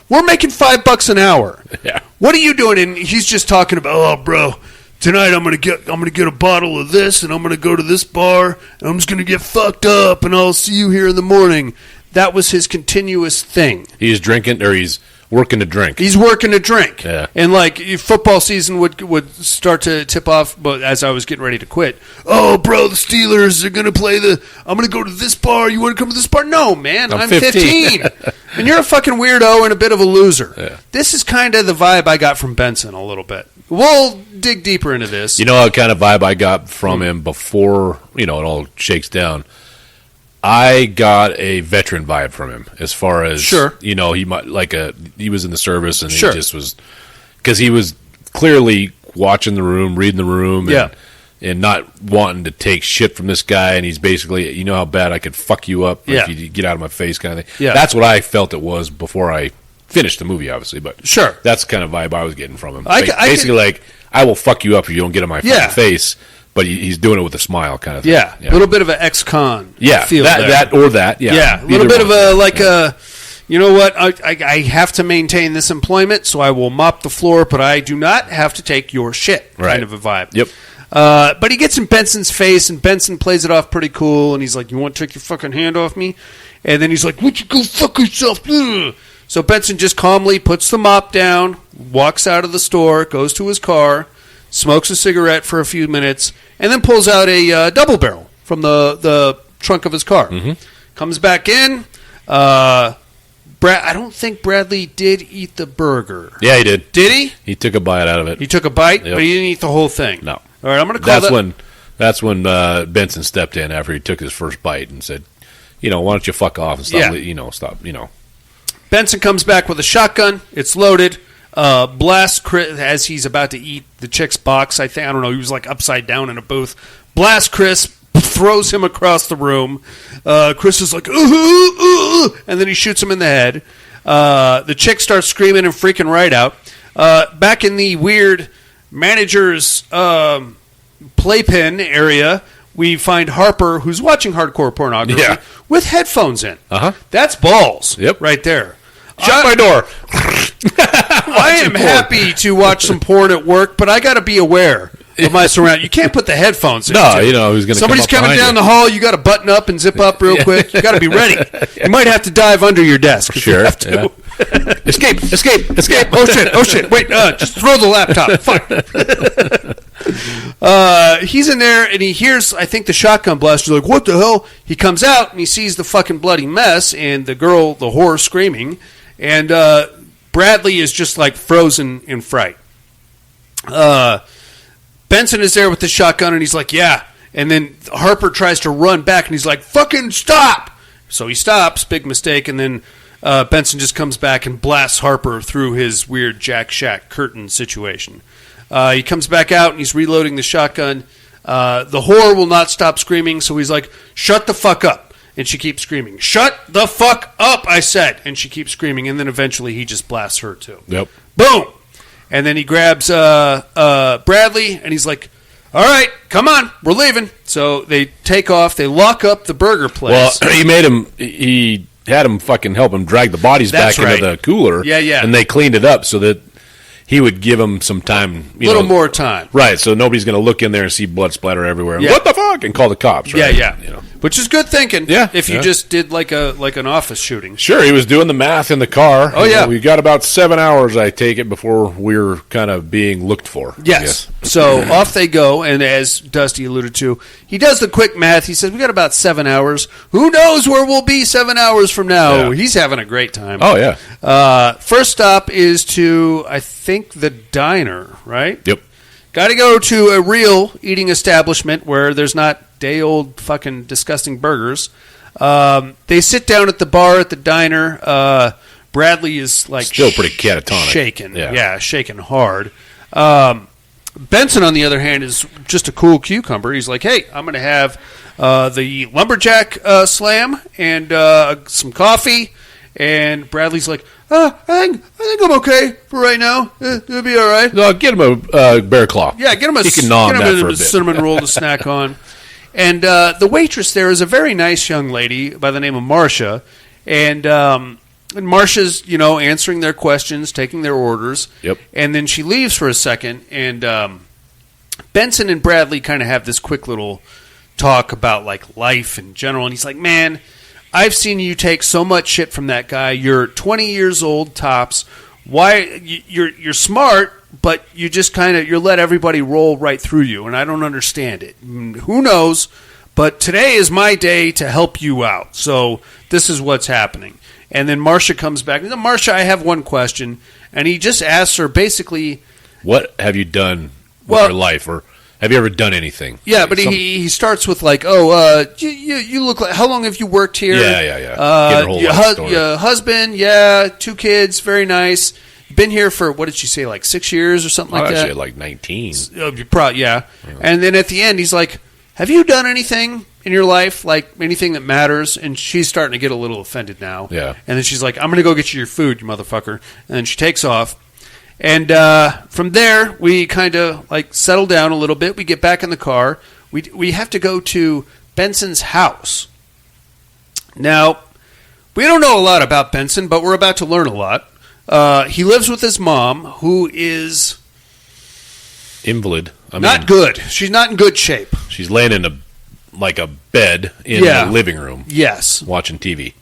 we're making $5 an hour. Yeah. What are you doing? And he's just talking about, oh, bro, tonight I'm gonna get a bottle of this, and I'm gonna go to this bar, and I'm just gonna get fucked up, and I'll see you here in the morning. That was his continuous thing. He's drinking, or he's working to drink. He's working to drink. Yeah. And like football season would start to tip off, but as I was getting ready to quit, oh, bro, the Steelers are going to play I'm going to go to this bar. You want to come to this bar? No, man, I'm 15. And you're a fucking weirdo and a bit of a loser. Yeah. This is kind of the vibe I got from Benson a little bit. We'll dig deeper into this. You know what kind of vibe I got from him before, it all shakes down? I got a veteran vibe from him as far as, sure. He might he was in the service and sure. he just was, because he was clearly watching the room, reading the room, and not wanting to take shit from this guy. And he's basically, you know how bad I could fuck you up if you get out of my face kind of thing. Yeah. That's what I felt it was before I finished the movie, obviously. But sure, that's the kind of vibe I was getting from him. Basically, I will fuck you up if you don't get in my fucking face. But he's doing it with a smile, kind of thing. Yeah, a little bit of an ex-con. Yeah, feel that. Yeah, a little bit of a you know what? I have to maintain this employment, so I will mop the floor, but I do not have to take your shit. Kind of a vibe. Yep. But he gets in Benson's face, and Benson plays it off pretty cool, and he's like, "You want to take your fucking hand off me?" And then he's like, "Would you go fuck yourself?" Ugh. So Benson just calmly puts the mop down, walks out of the store, goes to his car, smokes a cigarette for a few minutes, and then pulls out a double barrel from the trunk of his car. Mm-hmm. Comes back in. I don't think Bradley did eat the burger. Yeah, he did. Did he? He took a bite out of it. He took a bite, Yep. but he didn't eat the whole thing. No. All right, I'm going to call That's when Benson stepped in after he took his first bite and said, why don't you fuck off and stop, Benson comes back with a shotgun. It's loaded. Blasts Chris as he's about to eat the chick's box. I don't know. He was like upside down in a booth. Blasts Chris, throws him across the room. Chris is like, and then he shoots him in the head. The chick starts screaming and freaking right out. Back in the weird manager's playpen area, we find Harper, who's watching hardcore pornography, with headphones in. That's balls. Yep. Right there. Shut my door. I am happy to watch some porn at work, but I got to be aware of my surroundings. You can't put the headphones in. No, who's going to Somebody's coming down the hall. You got to button up and zip up real quick. You got to be ready. You might have to dive under your desk. If you have to. Yeah. Escape. Oh shit. Wait, just throw the laptop. Fuck. He's in there and he hears, I think, the shotgun blast. He's like, what the hell? He comes out and he sees the fucking bloody mess and the girl, the whore, screaming. And Bradley is just like frozen in fright. Benson is there with the shotgun and he's like, yeah. And then Harper tries to run back and he's like, fucking stop. So he stops, big mistake. And then Benson just comes back and blasts Harper through his weird Jack Shack curtain situation. He comes back out and he's reloading the shotgun. The whore will not stop screaming, so he's like, shut the fuck up. And she keeps screaming, shut the fuck up, I said. And she keeps screaming, and then eventually he just blasts her too. Yep. Boom! And then he grabs Bradley, and he's like, all right, come on, we're leaving. So they take off, they lock up the burger place. Well, he had him fucking help him drag the bodies back into the cooler. Yeah. And they cleaned it up so that he would give him some time. A little more time. Right, so nobody's going to look in there and see blood splatter everywhere. And, Yeah. what the fuck? And call the cops, right? Yeah. Which is good thinking. Yeah, If you yeah. just did like an office shooting. Sure, he was doing the math in the car. Oh, yeah. We got about 7 hours, I take it, before we're kind of being looked for. Yes. So off they go, and as Dusty alluded to, he does the quick math. He says, we got about 7 hours. Who knows where we'll be 7 hours from now? Yeah. He's having a great time. Oh, yeah. First stop is to, I think, the diner, right? Yep. Got to go to a real eating establishment where there's not day-old fucking disgusting burgers. They sit down at the bar at the diner. Bradley is like still pretty catatonic. Shaking. Yeah. Yeah, shaking hard. Benson, on the other hand, is just a cool cucumber. He's like, hey, I'm going to have the lumberjack slam and some coffee. And Bradley's like, I think I'm okay for right now. It'll be all right. No, get him a bear claw. Yeah, get him He can gnaw on that for a bit. cinnamon roll to snack on. And the waitress there is a very nice young lady by the name of Marcia. And Marcia's, answering their questions, taking their orders. Yep. And then she leaves for a second. And Benson and Bradley kind of have this quick little talk about like life in general. And he's like, man, I've seen you take so much shit from that guy. You're 20 years old, tops. Why you're smart, but you just you let everybody roll right through you, and I don't understand it. Who knows? But today is my day to help you out. So this is what's happening. And then Marcia comes back. Marcia, I have one question, and he just asks her basically, what have you done with your life, or have you ever done anything? Yeah, but he starts with like, you look like, how long have you worked here? Yeah. Your husband, 2 kids, very nice. Been here for, what did she say, like 6 years or something like that? Actually, like 19. Yeah. And then at the end, he's like, have you done anything in your life, like anything that matters? And she's starting to get a little offended now. Yeah. And then she's like, I'm going to go get you your food, you motherfucker. And then she takes off. And from there, we kind of like settle down a little bit. We get back in the car. We have to go to Benson's house. Now, we don't know a lot about Benson, but we're about to learn a lot. He lives with his mom, who is invalid. Not good. She's not in good shape. She's laying in a bed in the living room. Yes. Watching TV.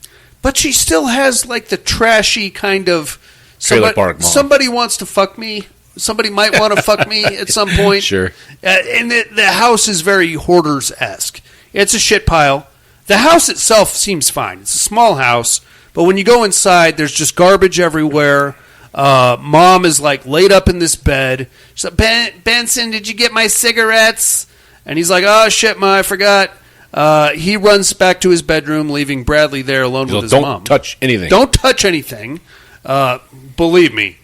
But she still has like the trashy kind of Trailer park mom. Somebody wants to fuck me. Somebody might want to fuck me at some point. Sure. And the house is very Hoarders-esque. It's a shit pile. The house itself seems fine. It's a small house, but when you go inside, there's just garbage everywhere. Mom is like laid up in this bed. She's like, Benson, did you get my cigarettes? And he's like, oh shit, Ma, I forgot. He runs back to his bedroom, leaving Bradley there alone with his mom. Don't touch anything. Don't touch anything. Believe me,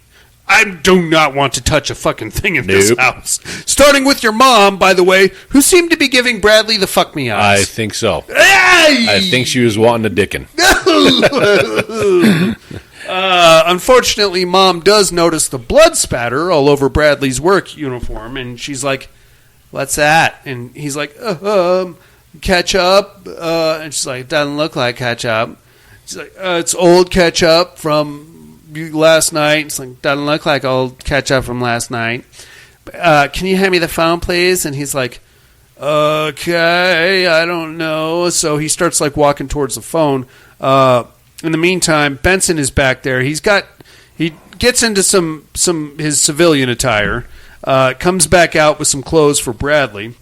I do not want to touch a fucking thing in this house. Starting with your mom, by the way, who seemed to be giving Bradley the fuck me eyes. I think so. Hey! I think she was wanting a dickin'. Unfortunately, Mom does notice the blood spatter all over Bradley's work uniform, and she's like, what's that? And he's like, ketchup. And she's like, doesn't look like ketchup. She's like, it's old ketchup from last night. It's like, doesn't look like old ketchup from last night. Can you hand me the phone, please? And he's like, okay, I don't know. So he starts like walking towards the phone. In the meantime, Benson is back there. He gets into some his civilian attire, comes back out with some clothes for Bradley.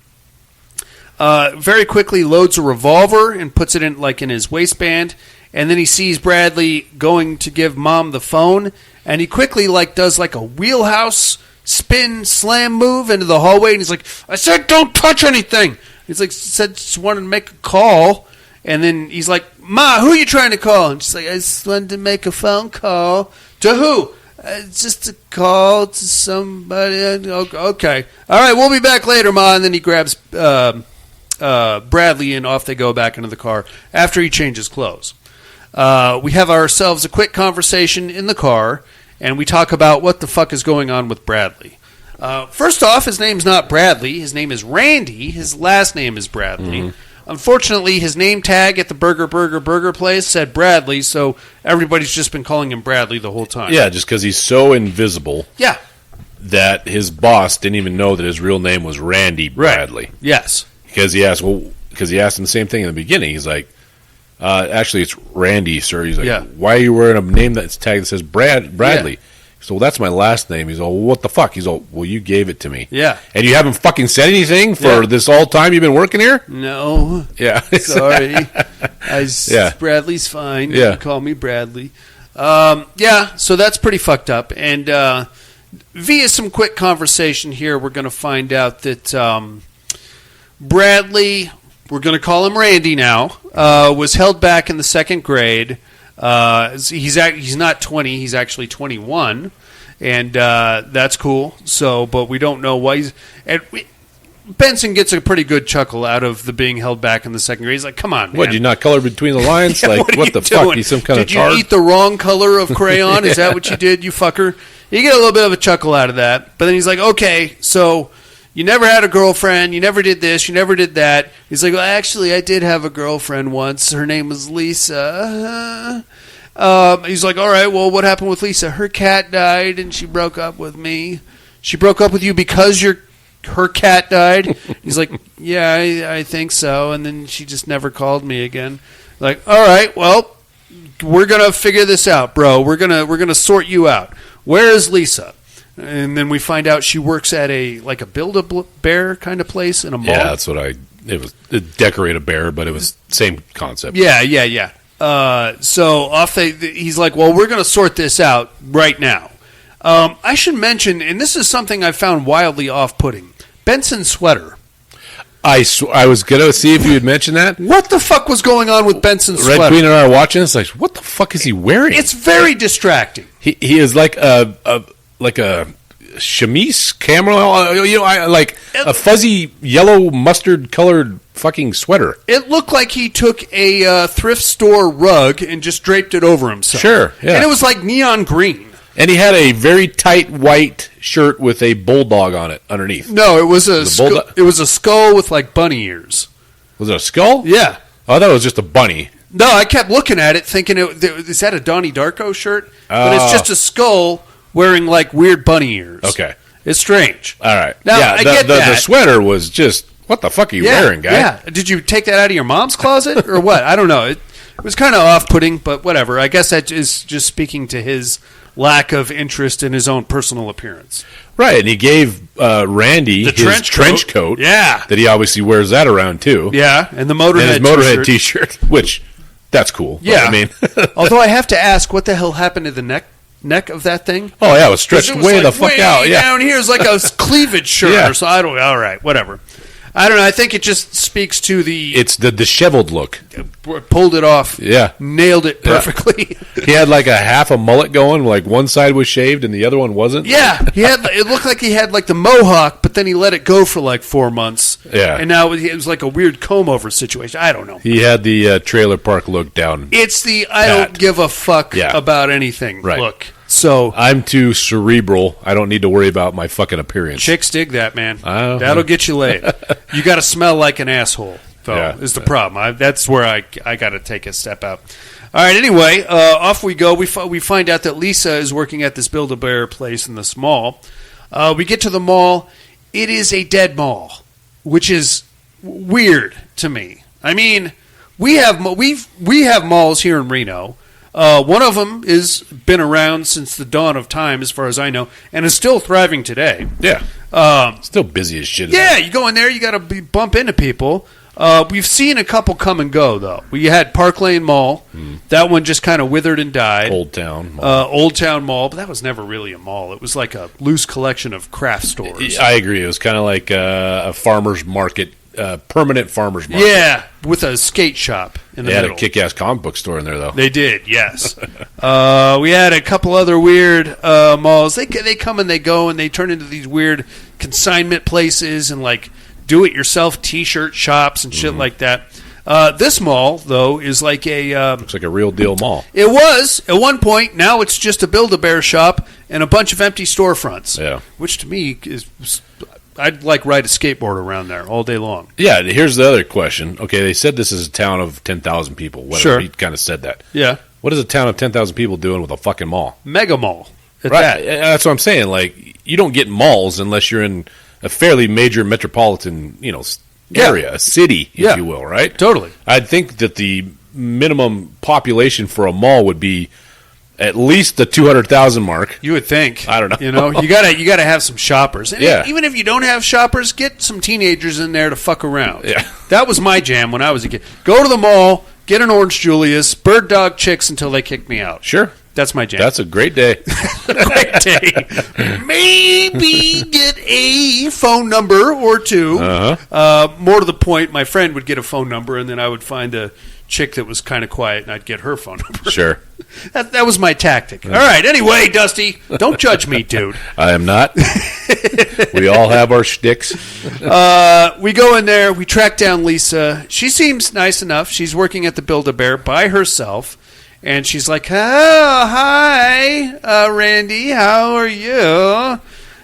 Very quickly loads a revolver and puts it in his waistband. And then he sees Bradley going to give Mom the phone, and he quickly does a wheelhouse spin slam move into the hallway, and he's like, I said don't touch anything. He's like, said just wanted to make a call, and then he's like, Ma, who are you trying to call? And she's like, I just wanted to make a phone call. To who? Just a call to somebody. Okay. All right, we'll be back later, Ma. And then he grabs Bradley, and off they go back into the car after he changes clothes. We have ourselves a quick conversation in the car, and we talk about what the fuck is going on with Bradley. First off, his name's not Bradley. His name is Randy. His last name is Bradley. Mm-hmm. Unfortunately, his name tag at the burger place said Bradley, so everybody's just been calling him Bradley the whole time. Yeah, just because he's so invisible. Yeah. That his boss didn't even know that his real name was Randy Bradley. Right. Yes. Because he asked him the same thing in the beginning. He's like, actually, it's Randy, sir. He's like, why are you wearing a name that's tagged that says Bradley? Yeah. So, well, that's my last name. He's all, well, what the fuck? He's all, well, you gave it to me. Yeah. And you haven't fucking said anything for this all time you've been working here? No. Yeah. Sorry. Bradley's fine. Yeah. You call me Bradley. So that's pretty fucked up. And via some quick conversation here, we're going to find out that Bradley, we're going to call him Randy now, was held back in the second grade. He's not 20, he's actually 21, and that's cool. So, but we don't know why Benson gets a pretty good chuckle out of the being held back in the second grade. He's like, come on, man. What, you not color between the lines? Yeah, like, what the doing? fuck? You some kind of Did tard? you eat the wrong color of crayon? Is that what you did, you fucker? You get a little bit of a chuckle out of that. But then he's like, okay, so you never had a girlfriend. You never did this. You never did that. He's like, well, actually, I did have a girlfriend once. Her name was Lisa. He's like, all right, well, what happened with Lisa? Her cat died, and she broke up with me. She broke up with you because her cat died? He's like, yeah, I think so. And then she just never called me again. Like, all right, well, we're going to figure this out, bro. We're gonna sort you out. Where is Lisa? And then we find out she works at a Build-A-Bear kind of place in a mall. Yeah, that's what it was a Decorate-A-Bear, but it was same concept. Yeah. So off he's like, well, we're going to sort this out right now. I should mention, and this is something I found wildly off-putting, Benson's sweater. I was going to see if you had mentioned that. What the fuck was going on with Benson's sweater? Red Queen and I are watching this, like, what the fuck is he wearing? It's very distracting. He is like a chemise camera, like a fuzzy yellow mustard colored fucking sweater. It looked like he took a thrift store rug and just draped it over himself. Sure, yeah. And it was like neon green. And he had a very tight white shirt with a bulldog on it underneath. No, it was it was a skull with like bunny ears. Was it a skull? Yeah. Oh, I thought it was just a bunny. No, I kept looking at it thinking, is that a Donnie Darko shirt? But it's just a skull wearing like weird bunny ears. Okay. It's strange. All right. Now, yeah, I get that. The sweater was just, what the fuck are you wearing, guy? Yeah. Did you take that out of your mom's closet or what? I don't know. It was kind of off-putting, but whatever. I guess that is just speaking to his lack of interest in his own personal appearance. Right, and he gave Randy his trench coat. Yeah. That he obviously wears that around, too. Yeah, and the Motorhead and his Motorhead t-shirt, which, that's cool. Yeah. I mean. Although I have to ask, what the hell happened to the neck of that thing? Oh, yeah, it was stretched way the fuck out. Yeah. Down here is like a cleavage shirt. Yeah. Or so I don't. All right, whatever. I don't know. I think it just speaks to It's the disheveled look. Pulled it off. Yeah. Nailed it perfectly. He had like a half a mullet going, like one side was shaved and the other one wasn't. Yeah. It looked like he had like the mohawk, but then he let it go for like 4 months. Yeah. And now it was like a weird comb-over situation. I don't know. He had the trailer park look down. It's the I don't give a fuck about anything look. So I'm too cerebral. I don't need to worry about my fucking appearance. Chicks dig that, man. That'll get you laid. You got to smell like an asshole, though, is the problem. That's where I got to take a step out. All right, anyway, off we go. We find out that Lisa is working at this Build-A-Bear place in this mall. We get to the mall. It is a dead mall, which is weird to me. I mean, we have malls here in Reno. One of them has been around since the dawn of time, as far as I know, and is still thriving today. Yeah. Still busy as shit. Yeah, you go in there, you got to bump into people. We've seen a couple come and go, though. We had Park Lane Mall. That one just kind of withered and died. Old Town Mall. But that was never really a mall. It was like a loose collection of craft stores. I agree. It was kind of like a farmer's market. Permanent farmer's market. Yeah, with a skate shop in the middle. They had a kick-ass comic book store in there, though. They did, yes. We had a couple other weird malls. They come and they go, and they turn into these weird consignment places and, like, do-it-yourself T-shirt shops and shit like that. This mall, though, is like a... looks like a real deal mall. It was at one point. Now it's just a Build-A-Bear shop and a bunch of empty storefronts. Yeah. Which, to me, is... I'd like ride a skateboard around there all day long. Yeah, here's the other question. Okay, they said this is a town of 10,000 people. Whatever. Sure. He kind of said that. Yeah. What is a town of 10,000 people doing with a fucking mall? Mega mall. Right. That's what I'm saying. Like, you don't get malls unless you're in a fairly major metropolitan, area, a city, if you will, right? Totally. I'd think that the minimum population for a mall would be at least the 200,000 mark. You would think. I don't know. You gotta have some shoppers. And yeah. Even if you don't have shoppers, get some teenagers in there to fuck around. Yeah. That was my jam when I was a kid. Go to the mall, get an Orange Julius, bird dog chicks until they kick me out. Sure. That's my jam. That's a great day. Great day. Maybe get a phone number or two. More to the point, my friend would get a phone number, and then I would find a chick that was kind of quiet, and I'd get her phone number. Sure. That was my tactic. All right. Anyway, Dusty, don't judge me, dude. I am not. We all have our shticks. We go in there. We track down Lisa. She seems nice enough. She's working at the Build-A-Bear by herself. And she's like, oh, hi, Randy. How are you?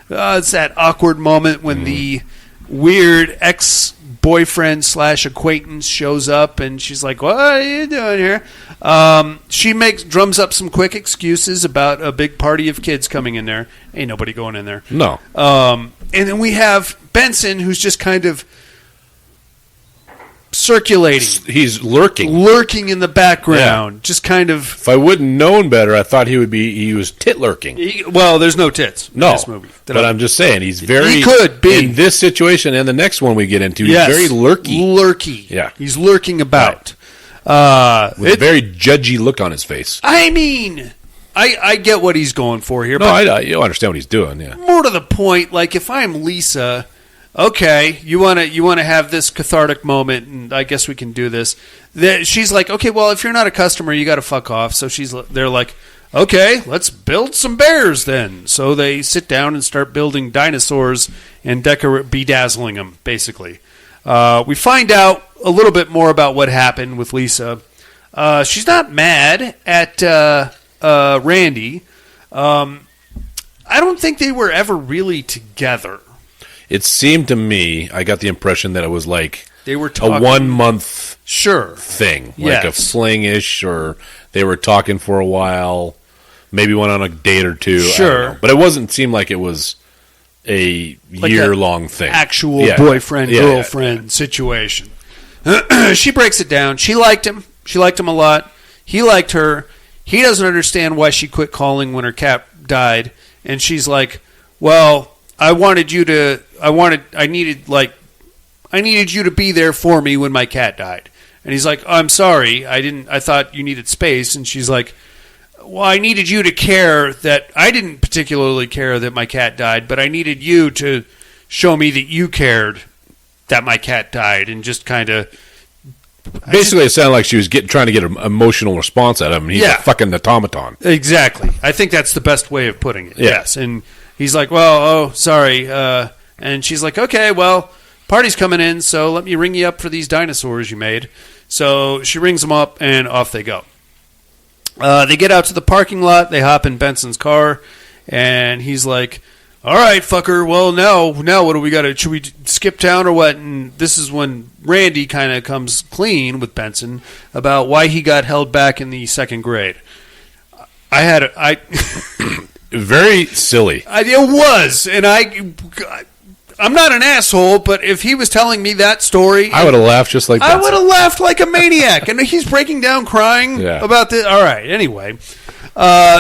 It's that awkward moment when the weird ex-boyfriend / acquaintance shows up. And she's like, what are you doing here? She drums up some quick excuses about a big party of kids coming in there. Ain't nobody going in there. No. And then we have Benson, who's just kind of circulating. He's lurking in the background. Just kind of. If I wouldn't known better, I thought he was tit lurking. Well, there's no tits in this movie. But I'm just saying, he could be. In this situation and the next one we get into, he's very lurky. Lurky. Yeah. He's lurking about. Right. With a very judgy look on his face. I mean, I get what he's going for here. No, you understand what he's doing, yeah. More to the point, like if I'm Lisa, okay, you want to have this cathartic moment, and I guess we can do this. She's like, okay, well, if you're not a customer, you got to fuck off. So they're like, okay, let's build some bears then. So they sit down and start building dinosaurs and bedazzling them, basically. We find out a little bit more about what happened with Lisa. She's not mad at Randy. I don't think they were ever really together. It seemed to me, I got the impression that it was like they were talking, a 1 month thing, like a fling-ish, or they were talking for a while, maybe went on a date or two. Sure. But it seem like it was a year-long thing. Actual boyfriend-girlfriend situation. She breaks it down. She liked him. She liked him a lot. He liked her. He doesn't understand why she quit calling when her cat died. And she's like, well, I needed you to be there for me when my cat died. And he's like, I'm sorry, I thought you needed space. And she's like, well, I needed you to care that I didn't particularly care that my cat died, but I needed you to show me that you cared that my cat died, and just kind of. Basically, it sounded like she was trying to get an emotional response out of him. He's a fucking automaton. Exactly. I think that's the best way of putting it. Yeah. Yes. And he's like, well, sorry. And she's like, okay, well, party's coming in, so let me ring you up for these dinosaurs you made. So she rings them up, and off they go. They get out to the parking lot. They hop in Benson's car, and he's like, all right, fucker, well, now what do we got to, should we skip town or what? And this is when Randy kind of comes clean with Benson about why he got held back in the second grade. Very silly. It was, and I'm not an asshole, but if he was telling me that story, I would have laughed just like that. I would have laughed like a maniac. And he's breaking down crying about this. All right, anyway.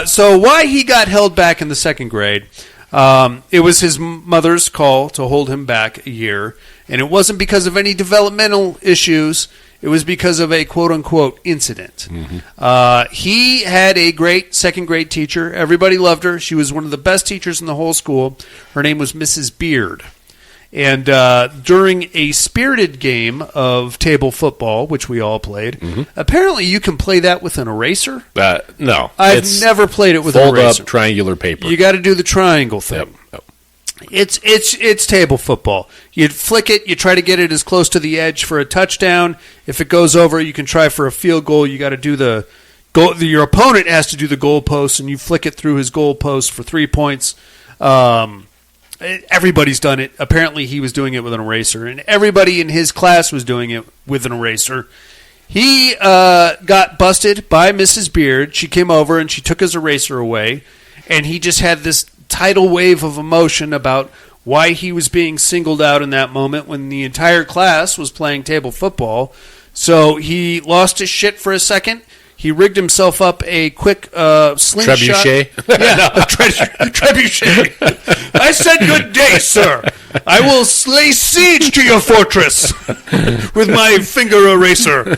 So why he got held back in the second grade, it was his mother's call to hold him back a year. And it wasn't because of any developmental issues. It was because of a quote-unquote incident. Mm-hmm. He had a great second-grade teacher. Everybody loved her. She was one of the best teachers in the whole school. Her name was Mrs. Beard. And during a spirited game of table football, which we all played, apparently you can play that with an eraser. No. I've never played it with an eraser. Fold up triangular paper. You got to do the triangle thing. Yep. It's table football. You flick it, you try to get it as close to the edge for a touchdown. If it goes over, you can try for a field goal. You got to do the goal. Your opponent has to do the goal post, and you flick it through his goal post for 3 points. Everybody's done it. Apparently, he was doing it with an eraser, and everybody in his class was doing it with an eraser. He got busted by Mrs. Beard. She came over, and she took his eraser away, and he just had this tidal wave of emotion about why he was being singled out in that moment when the entire class was playing table football. So he lost his shit for a second. He rigged himself up a quick slingshot. Trebuchet? Yeah, trebuchet. I said good day, sir. I will lay siege to your fortress with my finger eraser.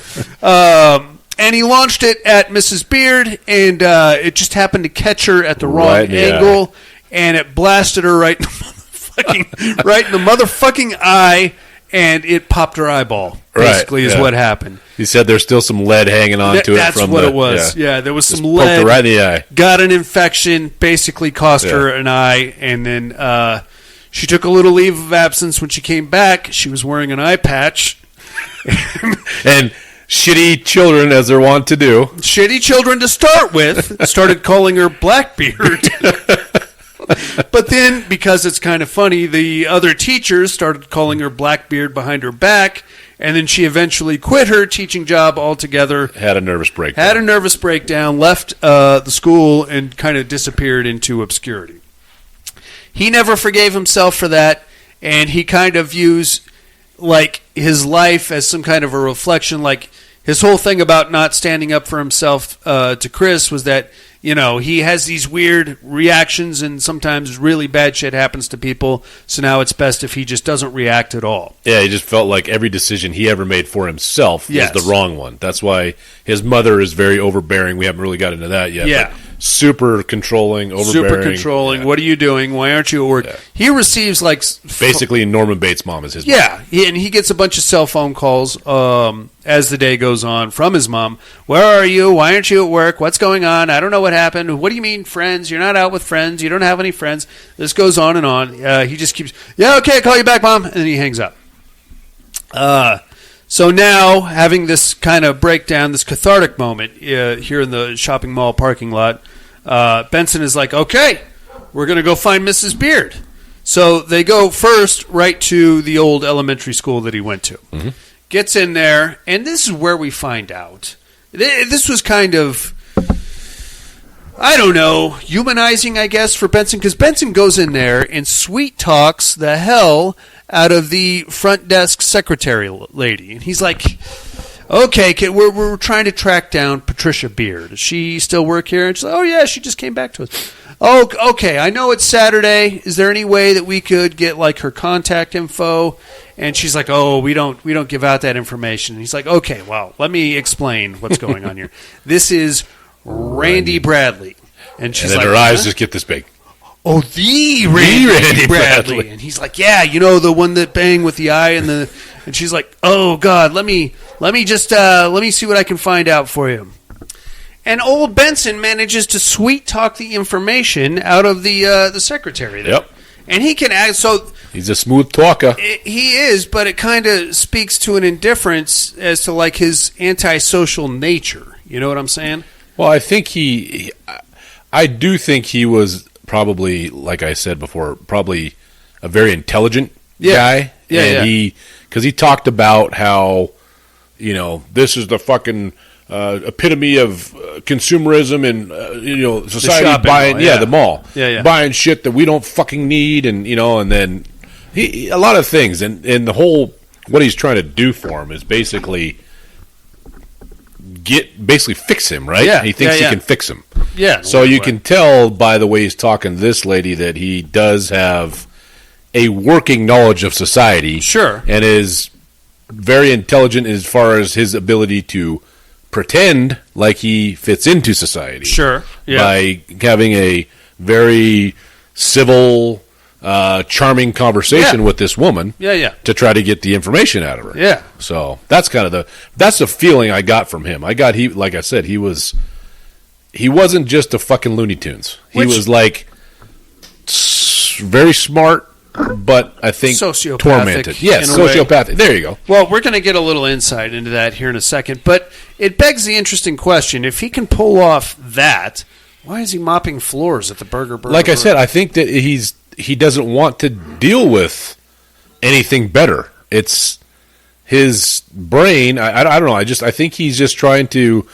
And he launched it at Mrs. Beard, and it just happened to catch her at the wrong angle, and it blasted her right in the motherfucking eye, and it popped her eyeball. Basically, is what happened. He said there's still some lead hanging on to it. That's from what it was. Yeah, there was just some lead. Poked her right in the eye. Got an infection. Basically, cost her an eye, and then she took a little leave of absence. When she came back, she was wearing an eye patch. And shitty children, as they're wont to do. Shitty children to start with, started calling her Blackbeard. But then, because it's kind of funny, the other teachers started calling her Blackbeard behind her back, and then she eventually quit her teaching job altogether. Had a nervous breakdown. Left the school, and kind of disappeared into obscurity. He never forgave himself for that, and he kind of views like his life as some kind of a reflection. Like his whole thing about not standing up for himself to Chris was that, you know, he has these weird reactions, and sometimes really bad shit happens to people, so now it's best if he just doesn't react at all. Yeah, he just felt like every decision he ever made for himself was the wrong one. That's why his mother is very overbearing. We haven't really got into that yet. Yeah. But super controlling, overbearing. Yeah. What are you doing? Why aren't you at work? Yeah. He receives like basically Norman Bates' mom is his mom. Yeah, and he gets a bunch of cell phone calls as the day goes on from his mom. Where are you? Why aren't you at work? What's going on? I don't know what happened. What do you mean friends? You're not out with friends. You don't have any friends. This goes on and on. He just keeps, okay, I'll call you back, Mom. And then he hangs up. So now, having this kind of breakdown, this cathartic moment here in the shopping mall parking lot, Benson is like, okay, we're going to go find Mrs. Beard. So they go first right to the old elementary school that he went to. Mm-hmm. Gets in there, and this is where we find out. This was kind of, I don't know, humanizing, I guess, for Benson, because Benson goes in there and sweet talks the hell out of the front desk secretary lady. And he's like, okay, we're trying to track down Patricia Beard. Does she still work here? And she's like, oh, yeah, she just came back to us. Oh, okay, I know it's Saturday. Is there any way that we could get, like, her contact info? And she's like, oh, we don't give out that information. And he's like, okay, well, let me explain what's going on here. This is Randy Bradley. And she's her eyes just get this big. Oh, the Randy Bradley. And he's like, yeah, you know, the one that banged with the eye and she's like, oh God, let me see what I can find out for you. And old Benson manages to sweet talk the information out of the secretary there. Yep. And he can act so. He's a smooth talker. He is, but it kind of speaks to an indifference as to like his antisocial nature. You know what I'm saying? Well, I think I do think he was probably, like I said before, probably a very intelligent guy. Yeah, and because he talked about how, you know, this is the fucking epitome of consumerism and you know, society buying the mall, buying shit that we don't fucking need, and you know, and then a lot of things, and the whole what he's trying to do for him is basically fix him, right? Yeah, he thinks he can fix him. Yeah. So you can tell by the way he's talking to this lady that he does have a working knowledge of society. Sure. And is very intelligent as far as his ability to pretend like he fits into society. Sure. Yeah. By having a very civil, charming conversation with this woman. To try to get the information out of her. Yeah. So that's kind of that's the feeling I got from him. Like I said, he wasn't just a fucking Looney Tunes. He was like very smart, but I think tormented. Yes, sociopathic. There you go. Well, we're going to get a little insight into that here in a second, but it begs the interesting question: if he can pull off that, why is he mopping floors at the Burger? Like I said, I think that he doesn't want to deal with anything better. It's his brain. I don't know. I think he's just trying to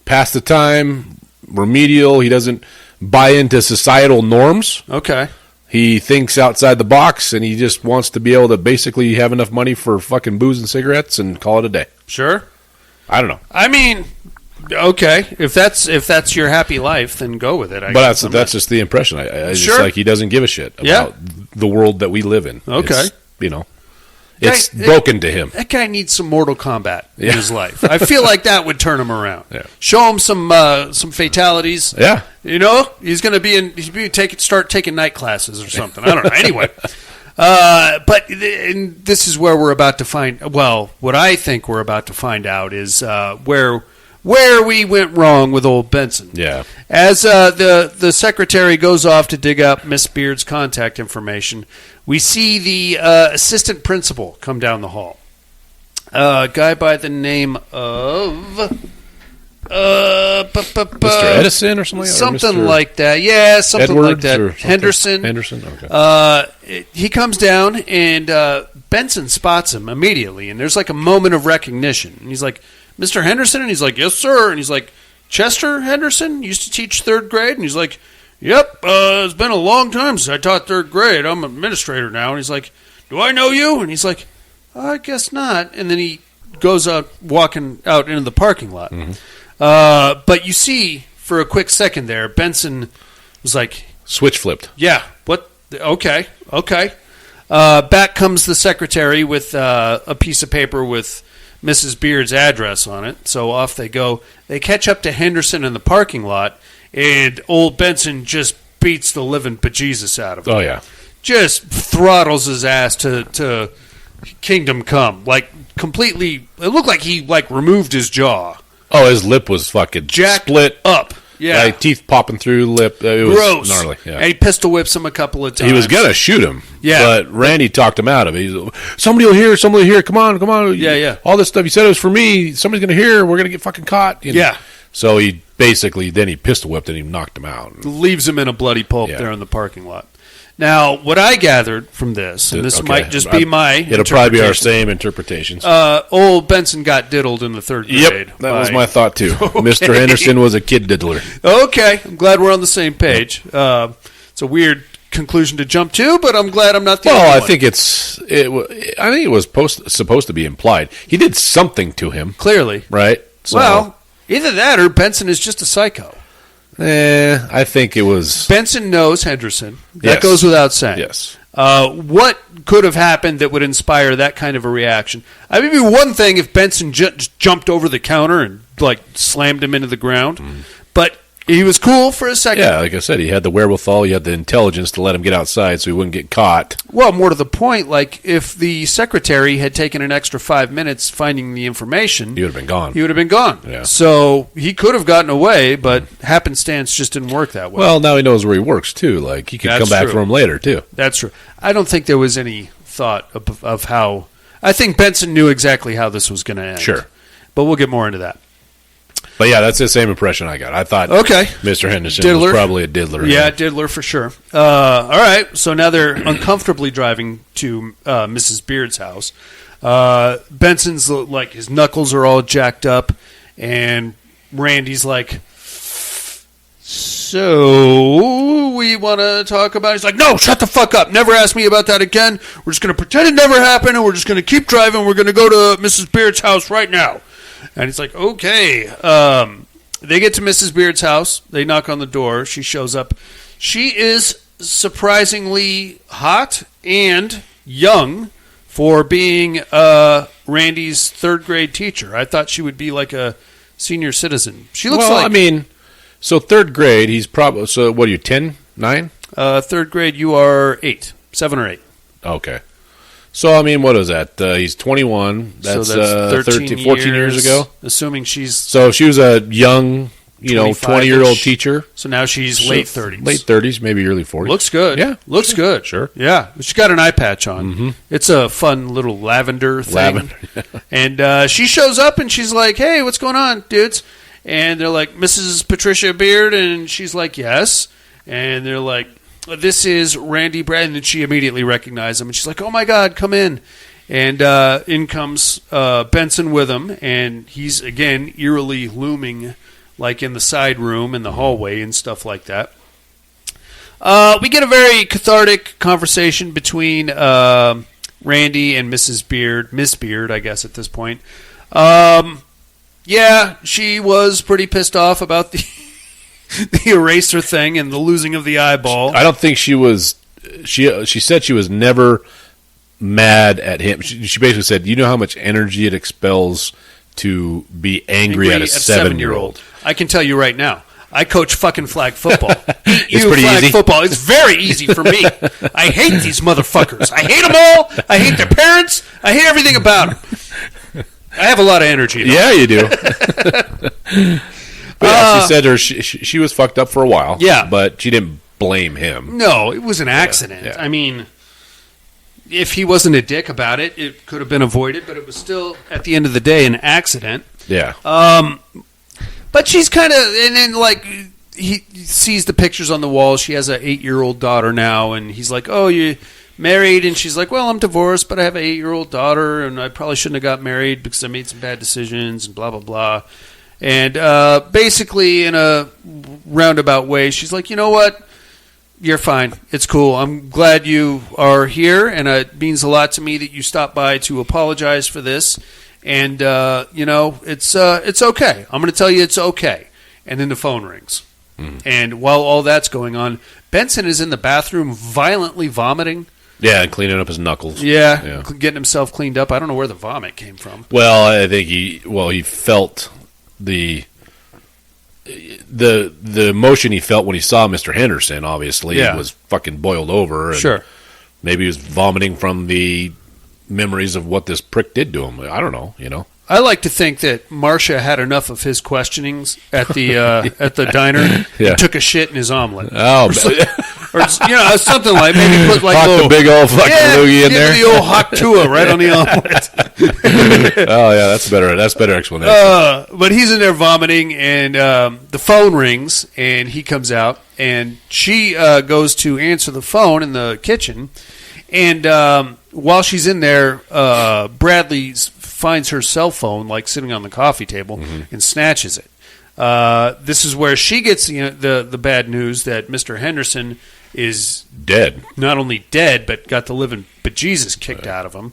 pass the time. Remedial. He doesn't buy into societal norms. Okay. He thinks outside the box, and he just wants to be able to basically have enough money for fucking booze and cigarettes and call it a day. Sure. I don't know. I mean, okay, if that's your happy life, then go with it. But that's just the impression. It's just like he doesn't give a shit about the world that we live in. Okay. You know, It's broken to him. That guy needs some Mortal Kombat in Yeah. his life. I feel like that would turn him around. Yeah. Show him some fatalities. Yeah. You know, he's going to be in. Start taking night classes or something. I don't know. Anyway, but this is where we're about to find. Well, what I think we're about to find out is where we went wrong with old Benson. Yeah. As the secretary goes off to dig up Miss Beard's contact information, we see the assistant principal come down the hall. A guy by the name of Mr. Edison or something? Something or Mr. like that. Yeah, something Edwards like that. or something? Henderson. Henderson, okay. He comes down, and Benson spots him immediately, and there's like a moment of recognition. And he's like, Mr. Henderson? And he's like, yes, sir. And he's like, Chester Henderson? Used to teach third grade? And he's like, yep, it's been a long time since I taught third grade. I'm an administrator now. And he's like, do I know you? And he's like, I guess not. And then he goes out, walking out into the parking lot. Mm-hmm. But you see, for a quick second there, Benson was like, Switch flipped. yeah, what? Okay. Back comes the secretary with a piece of paper with Mrs. Beard's address on it. So off they go. They catch up to Henderson in the parking lot, and old Benson just beats the living bejesus out of him. Oh, yeah. Just throttles his ass to kingdom come. Like, completely, it looked like he, removed his jaw. Oh, his lip was fucking Jacked split up. Yeah. Like teeth popping through the lip. It was Gross. gnarly. Yeah. And he pistol whips him a couple of times. He was going to shoot him. Yeah. But Randy talked him out of it. He's like, somebody will hear. Come on. Yeah. All this stuff. He said it was for me. Somebody's going to hear. We're going to get fucking caught. You know? Yeah. So he basically, then he pistol whipped and he knocked him out. Leaves him in a bloody pulp there in the parking lot. Now, what I gathered from this, and this might just be my It'll probably be our same interpretations. Old Benson got diddled in the third grade. Yep, that was my thought too. Okay. Mr. Henderson was a kid diddler. Okay, I'm glad we're on the same page. It's a weird conclusion to jump to, but I'm glad I'm not the only one. Well, I think it was supposed to be implied. He did something to him. Clearly. Right? So, well, either that or Benson is just a psycho. I think it was... Benson knows Henderson. That Yes. goes without saying. Yes. What could have happened that would inspire that kind of a reaction? I mean, it'd be one thing if Benson just jumped over the counter and, slammed him into the ground. But he was cool for a second. Yeah, like I said, he had the wherewithal, he had the intelligence to let him get outside so he wouldn't get caught. Well, more to the point, if the secretary had taken an extra 5 minutes finding the information... He would have been gone. Yeah. Yeah. So he could have gotten away, but happenstance just didn't work that way. Well, now he knows where he works, too. He could That's come back true. for him later, too. That's true. I don't think there was any thought of how... I think Benson knew exactly how this was going to end. Sure. But we'll get more into that. But yeah, that's the same impression I got. I thought Mr. Henderson was probably a diddler. Yeah, diddler for sure. All right, so now they're uncomfortably driving to Mrs. Beard's house. Benson's his knuckles are all jacked up, and Randy's like, so we want to talk about it? He's like, no, shut the fuck up. Never ask me about that again. We're just going to pretend it never happened, and we're just going to keep driving. We're going to go to Mrs. Beard's house right now. And he's like, okay. They get to Mrs. Beard's house. They knock on the door. She shows up. She is surprisingly hot and young for being Randy's third grade teacher. I thought she would be like a senior citizen. She looks so third grade, he's probably, so what are you, 10, 9? Third grade, you are 8, 7 or 8. Okay. So, what is that? He's 21. That's 14 years ago. Assuming she's... So, she was a young, 20-year-old teacher. So, now she's late 30s. Late 30s, maybe early 40s. Looks good. Yeah. Looks good. Sure. Yeah. She's got an eye patch on. Mm-hmm. It's a fun little lavender thing. And she shows up and she's like, hey, what's going on, dudes? And they're like, Mrs. Patricia Beard? And she's like, yes. And they're like, this is Randy Brad. And then she immediately recognized him. And she's like, oh, my God, come in. And in comes Benson with him. And he's, again, eerily looming in the side room in the hallway and stuff like that. We get a very cathartic conversation between Randy and Mrs. Beard. Miss Beard, I guess, at this point. Yeah, she was pretty pissed off about the eraser thing and the losing of the eyeball. I don't think she was. She said she was never mad at him. She basically said, "You know how much energy it expels to be angry at a 7-year-old." I can tell you right now. I coach fucking flag football. It's pretty flag easy. football. It's very easy for me. I hate these motherfuckers. I hate them all. I hate their parents. I hate everything about them. I have a lot of energy. Yeah, you do. But yeah, she said she was fucked up for a while. Yeah. But she didn't blame him. No, it was an accident. Yeah. I mean, if he wasn't a dick about it, it could have been avoided, but it was still, at the end of the day, an accident. Yeah. But she's kind of, and then like he sees the pictures on the wall. She has an 8-year-old daughter now, and he's like, "Oh, you married?" And she's like, "Well, I'm divorced, but I have an 8-year-old daughter, and I probably shouldn't have got married because I made some bad decisions and blah blah blah." And basically, in a roundabout way, she's like, "You know what? You're fine. It's cool. I'm glad you are here, and it means a lot to me that you stopped by to apologize for this." And, it's okay. I'm going to tell you it's okay. And then the phone rings. And while all that's going on, Benson is in the bathroom violently vomiting. Yeah, and cleaning up his knuckles. Yeah. Getting himself cleaned up. I don't know where the vomit came from. Well, I think he felt the emotion he felt when he saw Mr. Henderson, obviously. Yeah. It was fucking boiled over. And Sure. Maybe he was vomiting from the memories of what this prick did to him. I don't know, I like to think that Marcia had enough of his questionings at the diner Yeah. and took a shit in his omelet. Oh, Or something like, maybe put like Hawk little, the big old fucking loogie in there. the old hot tua right on the omelet. Oh yeah, that's better. That's better explanation. But he's in there vomiting, and the phone rings, and he comes out, and she goes to answer the phone in the kitchen, and while she's in there, Bradley finds her cell phone like sitting on the coffee table and snatches it. This is where she gets the bad news that Mr. Henderson is Dead. Not only dead, but got the living bejesus kicked out of him.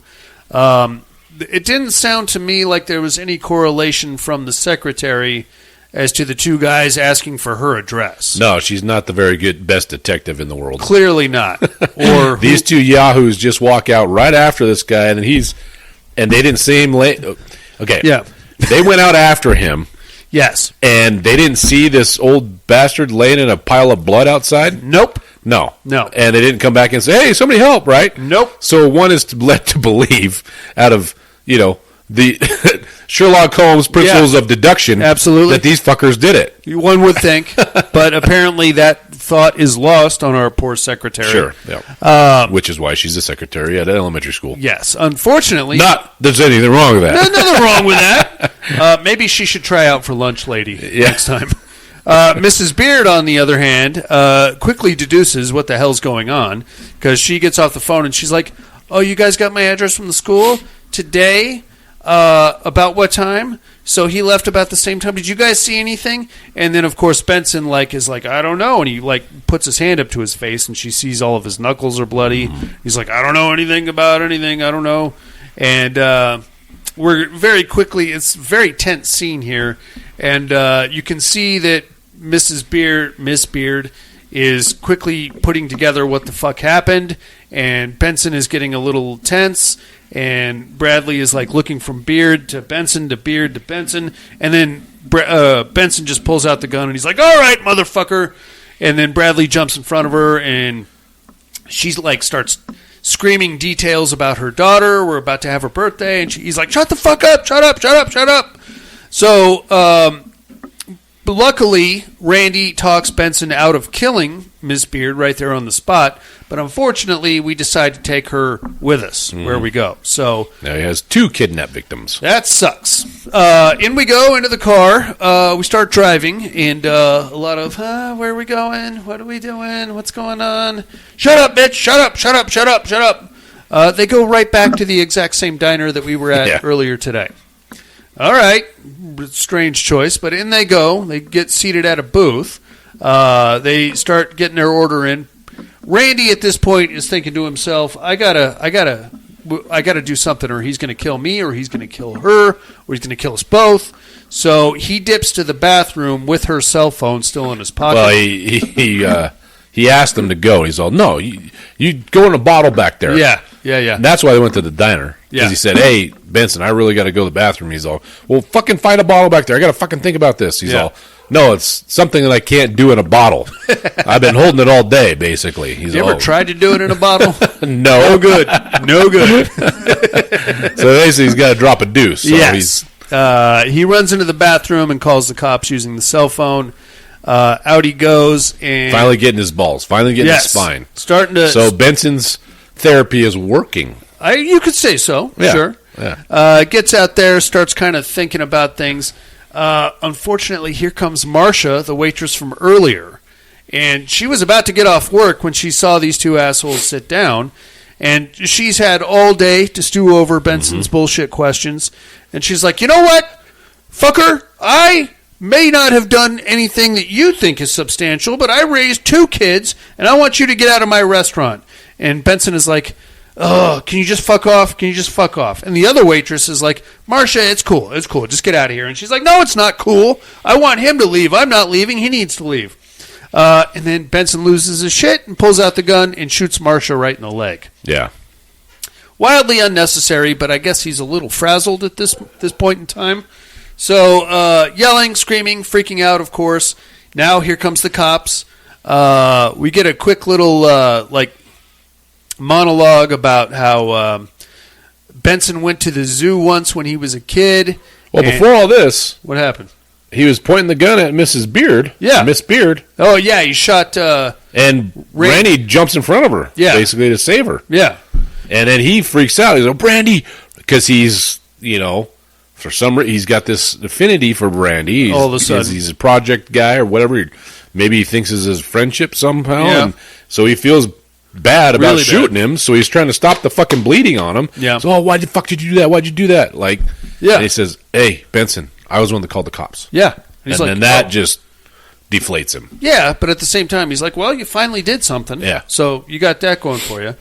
It didn't sound to me like there was any correlation from the secretary as to the two guys asking for her address. No, she's not the very good best detective in the world. Clearly not. Or these two yahoos just walk out right after this guy, and they didn't see him late. Okay, yeah, they went out after him. Yes, and they didn't see this old bastard laying in a pile of blood outside. Nope. No. And they didn't come back and say, "Hey, somebody help!" Right? Nope. So one is led to believe, out of the Sherlock Holmes principles of deduction, absolutely, that these fuckers did it. One would think, but apparently that thought is lost on our poor secretary. Sure, yeah. Which is why she's a secretary at elementary school. Yes, unfortunately. Not there's anything wrong with that. There's nothing wrong with that. Maybe she should try out for lunch lady next time. Mrs. Beard, on the other hand, quickly deduces what the hell's going on, because she gets off the phone and she's like, "Oh, you guys got my address from the school today? About what time?" So he left about the same time. Did you guys see anything? And then, of course, Benson is like, "I don't know." And he puts his hand up to his face, and she sees all of his knuckles are bloody. He's like, "I don't know anything about anything. I don't know." And we're very quickly, it's a very tense scene here. And you can see that Miss Beard, is quickly putting together what the fuck happened. And Benson is getting a little tense. And Bradley is looking from Beard to Benson to Beard to Benson. And then Benson just pulls out the gun and he's like, "All right, motherfucker." And then Bradley jumps in front of her and she's starts screaming details about her daughter. We're about to have her birthday. And he's like, "Shut the fuck up, shut up, shut up, shut up." So, luckily, Randy talks Benson out of killing Miss Beard right there on the spot. But unfortunately, we decide to take her with us where we go. So now he has 2 kidnap victims. That sucks. In we go into the car. We start driving, and a lot of, where are we going? What are we doing? What's going on? Shut up, bitch! Shut up! Shut up! Shut up! Shut up! They go right back to the exact same diner that we were at earlier today. All right, strange choice, but in they go. They get seated at a booth. They start getting their order in. Randy at this point is thinking to himself, I gotta do something, or he's gonna kill me, or he's gonna kill her, or he's gonna kill us both. So he dips to the bathroom with her cell phone still in his pocket. Well, he asked them to go. He's all, "No, you go in a bottle back there." Yeah. Yeah. And that's why they went to the diner. Because Yeah. he said, hey, Benson, I really got to go to the bathroom. He's all, well, fucking find a bottle back there. I got to fucking think about this. He's all, no, it's something that I can't do in a bottle. I've been holding it all day, basically. He's You ever tried to do it in a bottle? No. good. No good. So basically, he's got to drop a deuce. So Yes. He runs into the bathroom and calls the cops using the cell phone. Out he goes, and finally getting his balls, finally getting his spine. Starting to. So Benson's therapy is working. You could say so. Yeah. Sure. Yeah. Gets out there, starts kind of thinking about things. Unfortunately, here comes Marcia, the waitress from earlier. And she was about to get off work when she saw these two assholes sit down. And she's had all day to stew over Benson's bullshit questions. And she's like, you know what, fucker? I may not have done anything that you think is substantial, but I raised 2 kids, and I want you to get out of my restaurant. And Benson is like, oh, can you just fuck off? Can you just fuck off? And the other waitress is like, Marcia, it's cool. It's cool. Just get out of here. And she's like, no, it's not cool. I want him to leave. I'm not leaving. He needs to leave. And then Benson loses his shit and pulls out the gun and shoots Marcia right in the leg. Yeah. Wildly unnecessary, but I guess he's a little frazzled at this point in time. So yelling, screaming, freaking out, of course. Now here comes the cops. We get a quick little monologue about how Benson went to the zoo once when he was a kid. Well, before all this, what happened? He was pointing the gun at Mrs. Beard. Yeah. Miss Beard. Oh, yeah, he shot... and Randy jumps in front of her, basically, to save her. Yeah. And then he freaks out. He's like, Brandy! Because he's, for some reason, he's got this affinity for Brandy. All of a sudden. He's a project guy or whatever. Maybe he thinks it's his friendship somehow. Yeah. And so he feels bad about Really shooting him, so he's trying to stop the fucking bleeding on him. Yeah. So, why the fuck did you do that? Why'd you do that? Yeah. And he says, hey, Benson, I was the one that called the cops. Yeah. And then that just deflates him. Yeah, but at the same time, he's like, well, you finally did something. Yeah. So you got that going for you.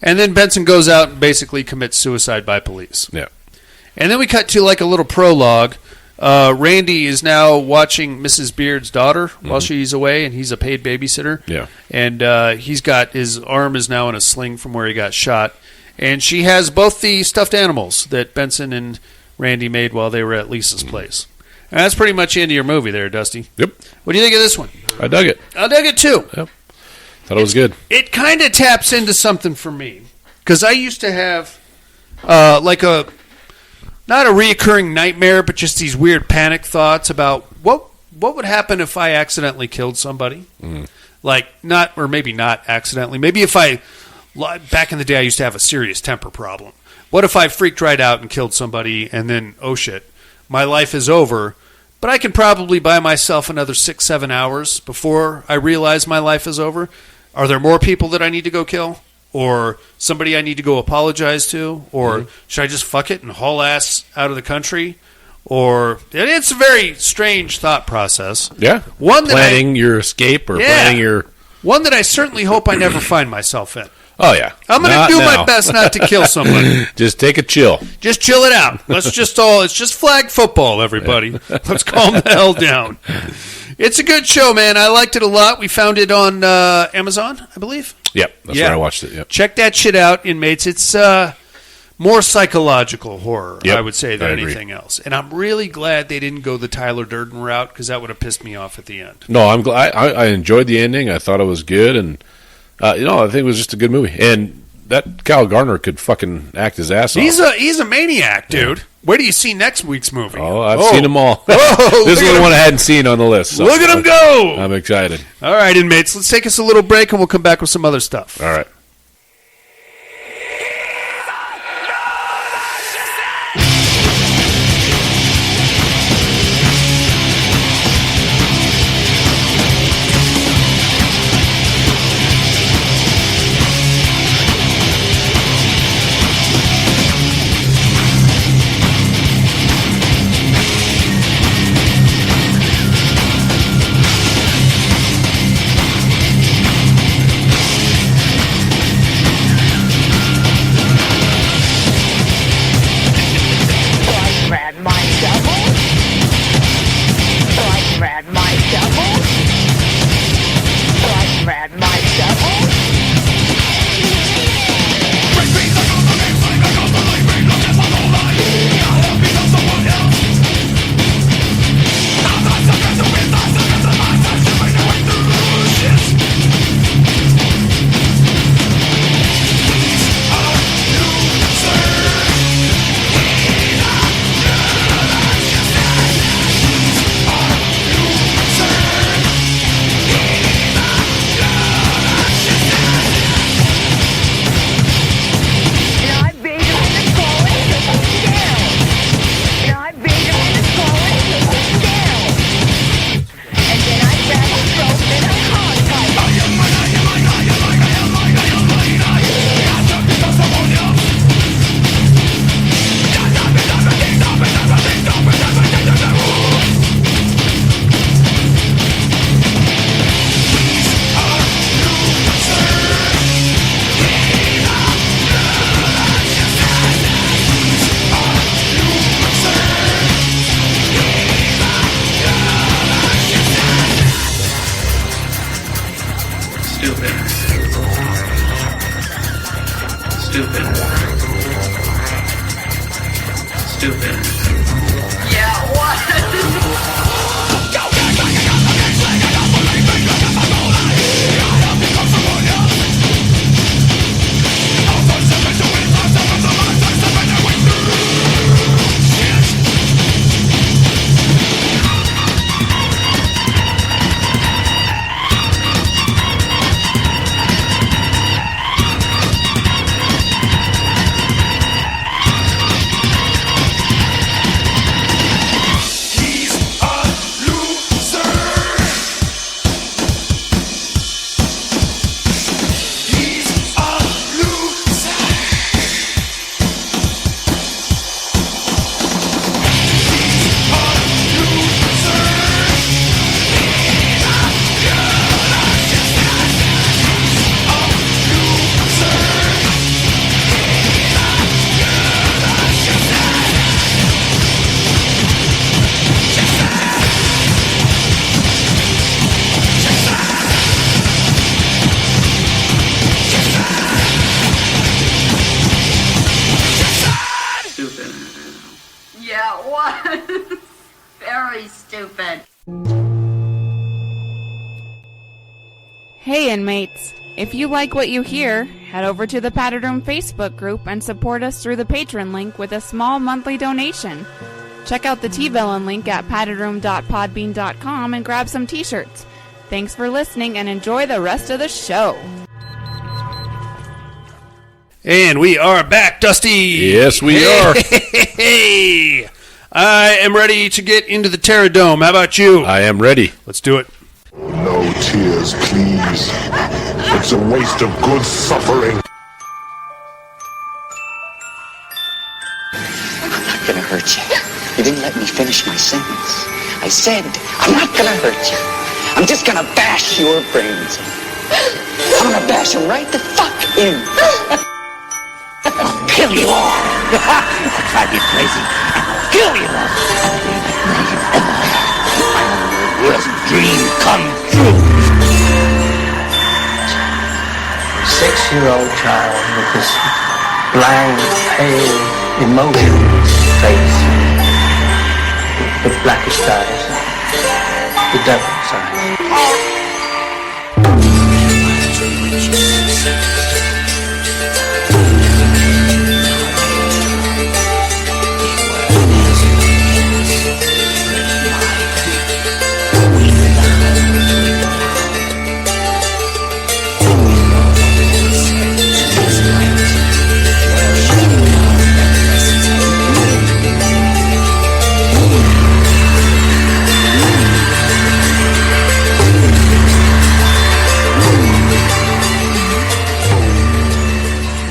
And then Benson goes out and basically commits suicide by police. Yeah. And then we cut to a little prologue. Randy is now watching Mrs. Beard's daughter while she's away, and he's a paid babysitter. Yeah. And he's got his arm is now in a sling from where he got shot. And she has both the stuffed animals that Benson and Randy made while they were at Lisa's place. And that's pretty much the end of your movie there, Dusty. Yep. What do you think of this one? I dug it. I dug it too. Yep. Thought it was good. It kind of taps into something for me. Because I used to have not a reoccurring nightmare, but just these weird panic thoughts about what would happen if I accidentally killed somebody. Maybe not accidentally. Maybe if back in the day I used to have a serious temper problem. What if I freaked right out and killed somebody and then, oh shit, my life is over, but I can probably buy myself another 6-7 hours before I realize my life is over? Are there more people that I need to go kill? Or somebody I need to go apologize to? Or should I just fuck it and haul ass out of the country? Or it's a very strange thought process. Yeah. Planning your escape or planning your... One that I certainly hope I never find myself in. Oh, yeah. I'm going to do my best not to kill somebody. Just take a chill. Just chill it out. It's just flag football, everybody. Let's calm the hell down. It's a good show, man. I liked it a lot. We found it on Amazon, I believe. Yep, that's where I watched it. Yep. Check that shit out, inmates. It's more psychological horror, I would say, than anything else. And I'm really glad they didn't go the Tyler Durden route, because that would have pissed me off at the end. No, I'm glad. I enjoyed the ending. I thought it was good, and I think it was just a good movie. And that Kyle Garner could fucking act his ass off. He's a maniac, dude. Yeah. Where do you see next week's movie? Oh, I've seen them all. Oh, this is the one I hadn't seen on the list. So look at him go! I'm excited. All right, inmates, let's take us a little break, and we'll come back with some other stuff. All right. Stupid. Stupid. Yeah, what? Yeah, what? Very stupid. Hey inmates, if you like what you hear, head over to the Padded Room Facebook group and support us through the Patreon link with a small monthly donation. Check out the T-Villain link at paddedroom.podbean.com and grab some t-shirts. Thanks for listening and enjoy the rest of the show. And we are back, Dusty. Yes, we are. Hey, I am ready to get into the Terror Dome. How about you? I am ready. Let's do it. No tears, please. It's a waste of good suffering. I'm not gonna hurt you. You didn't let me finish my sentence. I said, I'm not gonna hurt you. I'm just gonna bash your brains in. I'm gonna bash them right the fuck in. I'll kill you all. I'll drive you crazy. I'll kill you all. My worst dream come true. 6-year-old child with this blank, pale, emotionless face, with blackish eyes, the devil's eyes.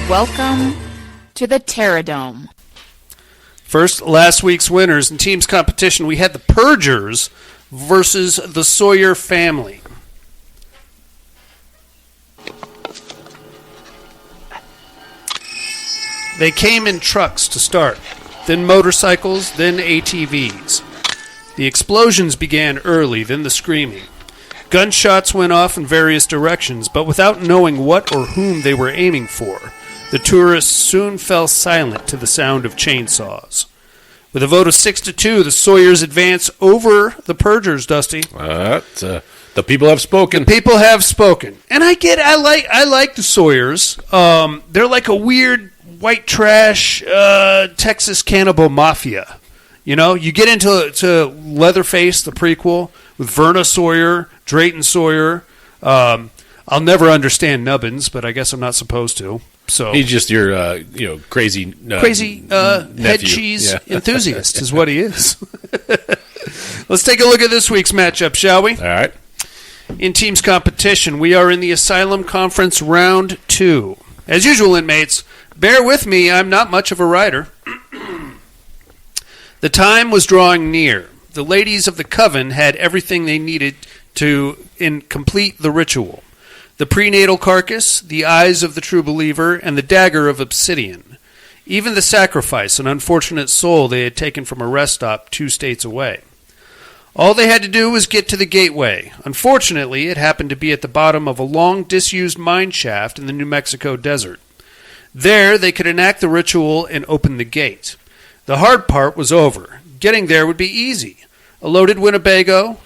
Welcome to the Terror Dome. First, last week's winners in teams competition, we had the Purgers versus the Sawyer family. They came in trucks to start, then motorcycles, then ATVs. The explosions began early, then the screaming. Gunshots went off in various directions, but without knowing what or whom they were aiming for, the tourists soon fell silent to the sound of chainsaws. With a vote of 6-2, the Sawyers advance over the Purgers, Dusty. The people have spoken. The people have spoken. And I like the Sawyers. They're like a weird white trash Texas cannibal mafia. You know, you get into Leatherface, the prequel, with Verna Sawyer, Drayton Sawyer. I'll never understand Nubbins, but I guess I'm not supposed to. So he's just your crazy head cheese enthusiast is what he is. Let's take a look at this week's matchup, shall we? All right. In teams competition, we are in the Asylum Conference Round 2. As usual, inmates, bear with me, I'm not much of a writer. The time was drawing near. The ladies of the coven had everything they needed to complete the ritual. The prenatal carcass, the eyes of the true believer, and the dagger of obsidian. Even the sacrifice, an unfortunate soul they had taken from a rest stop 2 states away. All they had to do was get to the gateway. Unfortunately, it happened to be at the bottom of a long disused mine shaft in the New Mexico desert. There, they could enact the ritual and open the gate. The hard part was over. Getting there would be easy. A loaded Winnebago,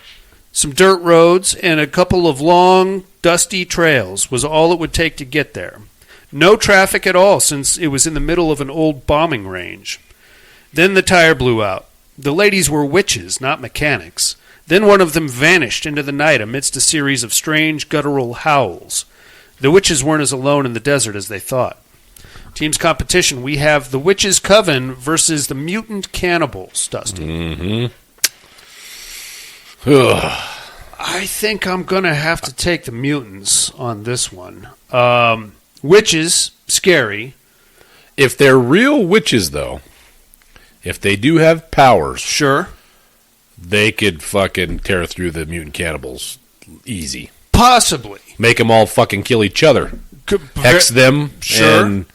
some dirt roads, and a couple of long, dusty trails was all it would take to get there. No traffic at all, since it was in the middle of an old bombing range. Then the tire blew out. The ladies were witches, not mechanics. Then one of them vanished into the night amidst a series of strange guttural howls. The witches weren't as alone in the desert as they thought. Team's competition, we have the Witches' Coven versus the Mutant Cannibals, Dusty. I think I'm going to have to take the mutants on this one. Witches, scary. If they're real witches, though, if they do have powers, sure, they could fucking tear through the mutant cannibals easy. Possibly. Make them all fucking kill each other. Hex them, sure,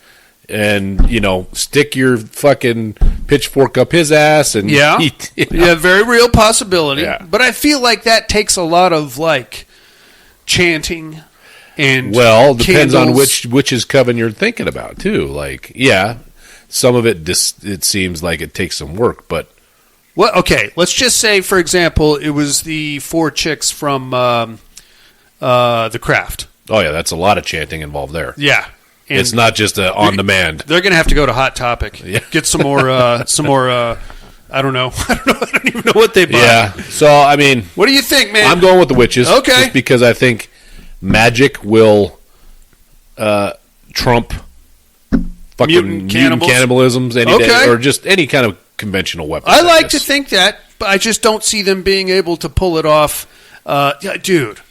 and you know, stick your fucking pitchfork up his ass and eat. You know? Yeah, very real possibility. Yeah. But I feel like that takes a lot of like chanting and depends on candles. which witch's coven you're thinking about too. Like, yeah, some of it it seems like it takes some work, but well, okay, let's just say, for example, it was the 4 chicks from The Craft. Oh yeah, that's a lot of chanting involved there. Yeah. And it's not just on demand. They're going to have to go to Hot Topic. Yeah. Get some more. I don't know. I don't even know what they buy. Yeah. So I mean, what do you think, man? I'm going with the witches. Okay. Just because I think magic will trump fucking mutant cannibalisms any day, or just any kind of conventional weapon. I like to think that, but I just don't see them being able to pull it off. Dude.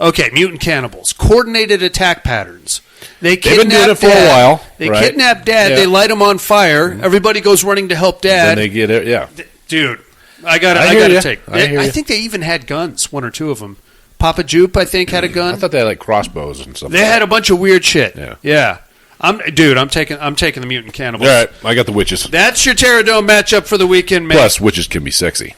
Okay, mutant cannibals. Coordinated attack patterns. They've been doing it for a while. They kidnap Dad. Yeah. They light him on fire. Mm-hmm. Everybody goes running to help Dad. Then they get it. Yeah, dude, I gotta take. I think they even had guns. 1 or 2 of them. Papa Jupe, I think, had a gun. I thought they had like crossbows and something. They had a bunch of weird shit. Yeah. I'm taking the mutant cannibals. All right, I got the witches. That's your Terradome matchup for the weekend, man. Plus, witches can be sexy.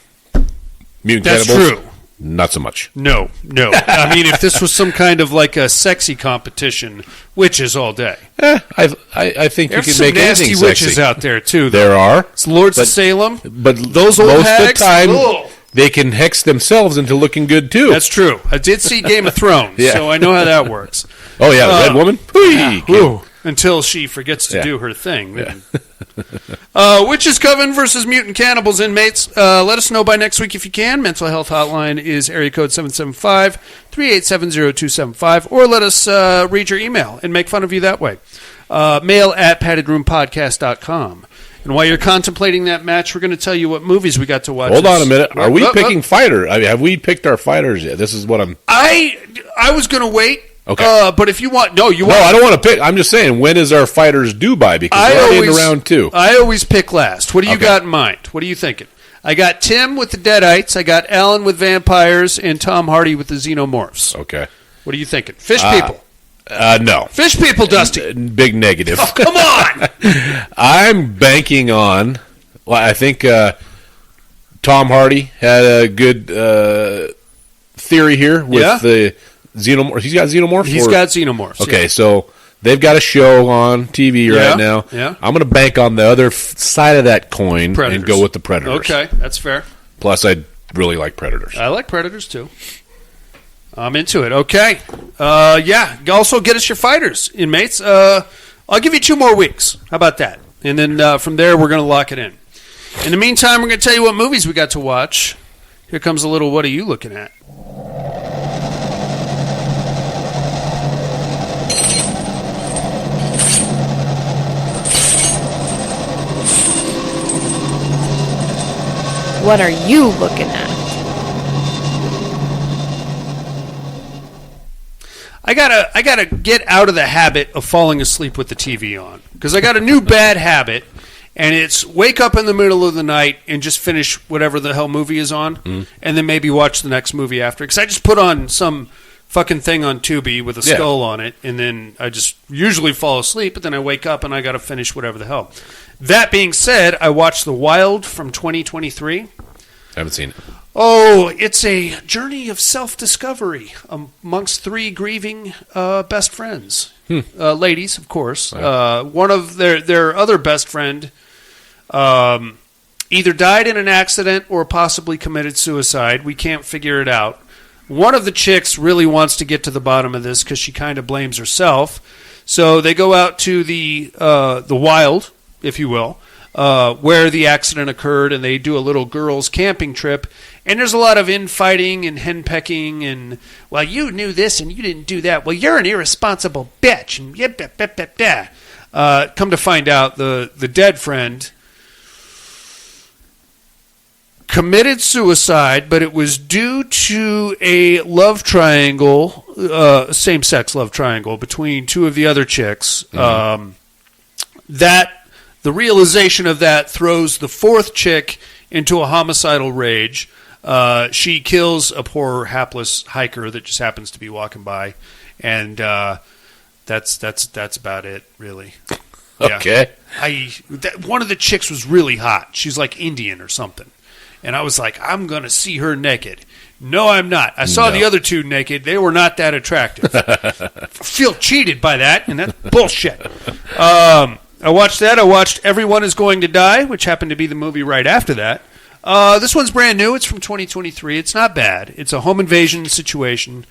Mutant That's cannibals, true. Not so much. No. I mean, if this was some kind of like a sexy competition, witches all day. I think There's you can some make nasty anything witches sexy. out there too. Though. There are. It's Lords of Salem, but those old most hags, of the time they can hex themselves into looking good too. That's true. I did see Game of Thrones, so I know how that works. Oh yeah, the Red Woman. Until she forgets to do her thing. Yeah. Witches Coven versus Mutant Cannibals, inmates. Let us know by next week if you can. Mental health hotline is area code 775-387-0275, or let us read your email and make fun of you that way. Mail at paddedroompodcast.com. And while you're contemplating that match, we're going to tell you what movies we got to watch. Hold on a minute. Are we picking fighter? I mean, have we picked our fighters yet? This is what I'm... I was going to wait. Okay. But if you want... No, I don't want to pick. I'm just saying, when is our fighters due by? Because we're already in round 2. I always pick last. What do you got in mind? What are you thinking? I got Tim with the Deadites. I got Alan with vampires. And Tom Hardy with the Xenomorphs. Okay. What are you thinking? Fish people. No. Fish people, Dusty. Big negative. Oh, come on! I'm banking on... Well, I think Tom Hardy had a good theory here with the... Xenomorph. He's got xenomorphs? He's got xenomorphs. Okay, so they've got a show on TV right now. Yeah. I'm going to bank on the other side of that coin and go with the Predators. Okay, that's fair. Plus, I really like Predators. I like Predators, too. I'm into it. Okay. Also, get us your fighters, inmates. I'll give you 2 more weeks. How about that? And then from there, we're going to lock it in. In the meantime, we're going to tell you what movies we got to watch. Here comes a little What Are You Looking At? What are you looking at? I gotta get out of the habit of falling asleep with the TV on, because I got a new bad habit, and it's wake up in the middle of the night and just finish whatever the hell movie is on, and then maybe watch the next movie after. Because I just put on some fucking thing on Tubi with a skull on it, and then I just usually fall asleep, but then I wake up and I got to finish whatever the hell. That being said, I watched The Wild from 2023. Haven't seen it. Oh, it's a journey of self-discovery amongst 3 grieving best friends. ladies, of course. One of their other best friend either died in an accident or possibly committed suicide. We can't figure it out. One of the chicks really wants to get to the bottom of this because she kind of blames herself. So they go out to the wild, if you will, where the accident occurred, and they do a little girls' camping trip. And there's a lot of infighting and henpecking and, well, you knew this and you didn't do that. Well, you're an irresponsible bitch. And come to find out, the dead friend committed suicide, but it was due to a love triangle, same-sex love triangle between two of the other chicks. That the realization of that throws the fourth chick into a homicidal rage. She kills a poor hapless hiker that just happens to be walking by, and that's about it, really. Yeah. Okay. One of the chicks was really hot. She's like Indian or something. And I was like, I'm going to see her naked. No, I'm not. I saw the other two naked. They were not that attractive. Feel cheated by that, and that's bullshit. I watched that. I watched Everyone is Going to Die, which happened to be the movie right after that. This one's brand new. It's from 2023. It's not bad. It's a home invasion situation.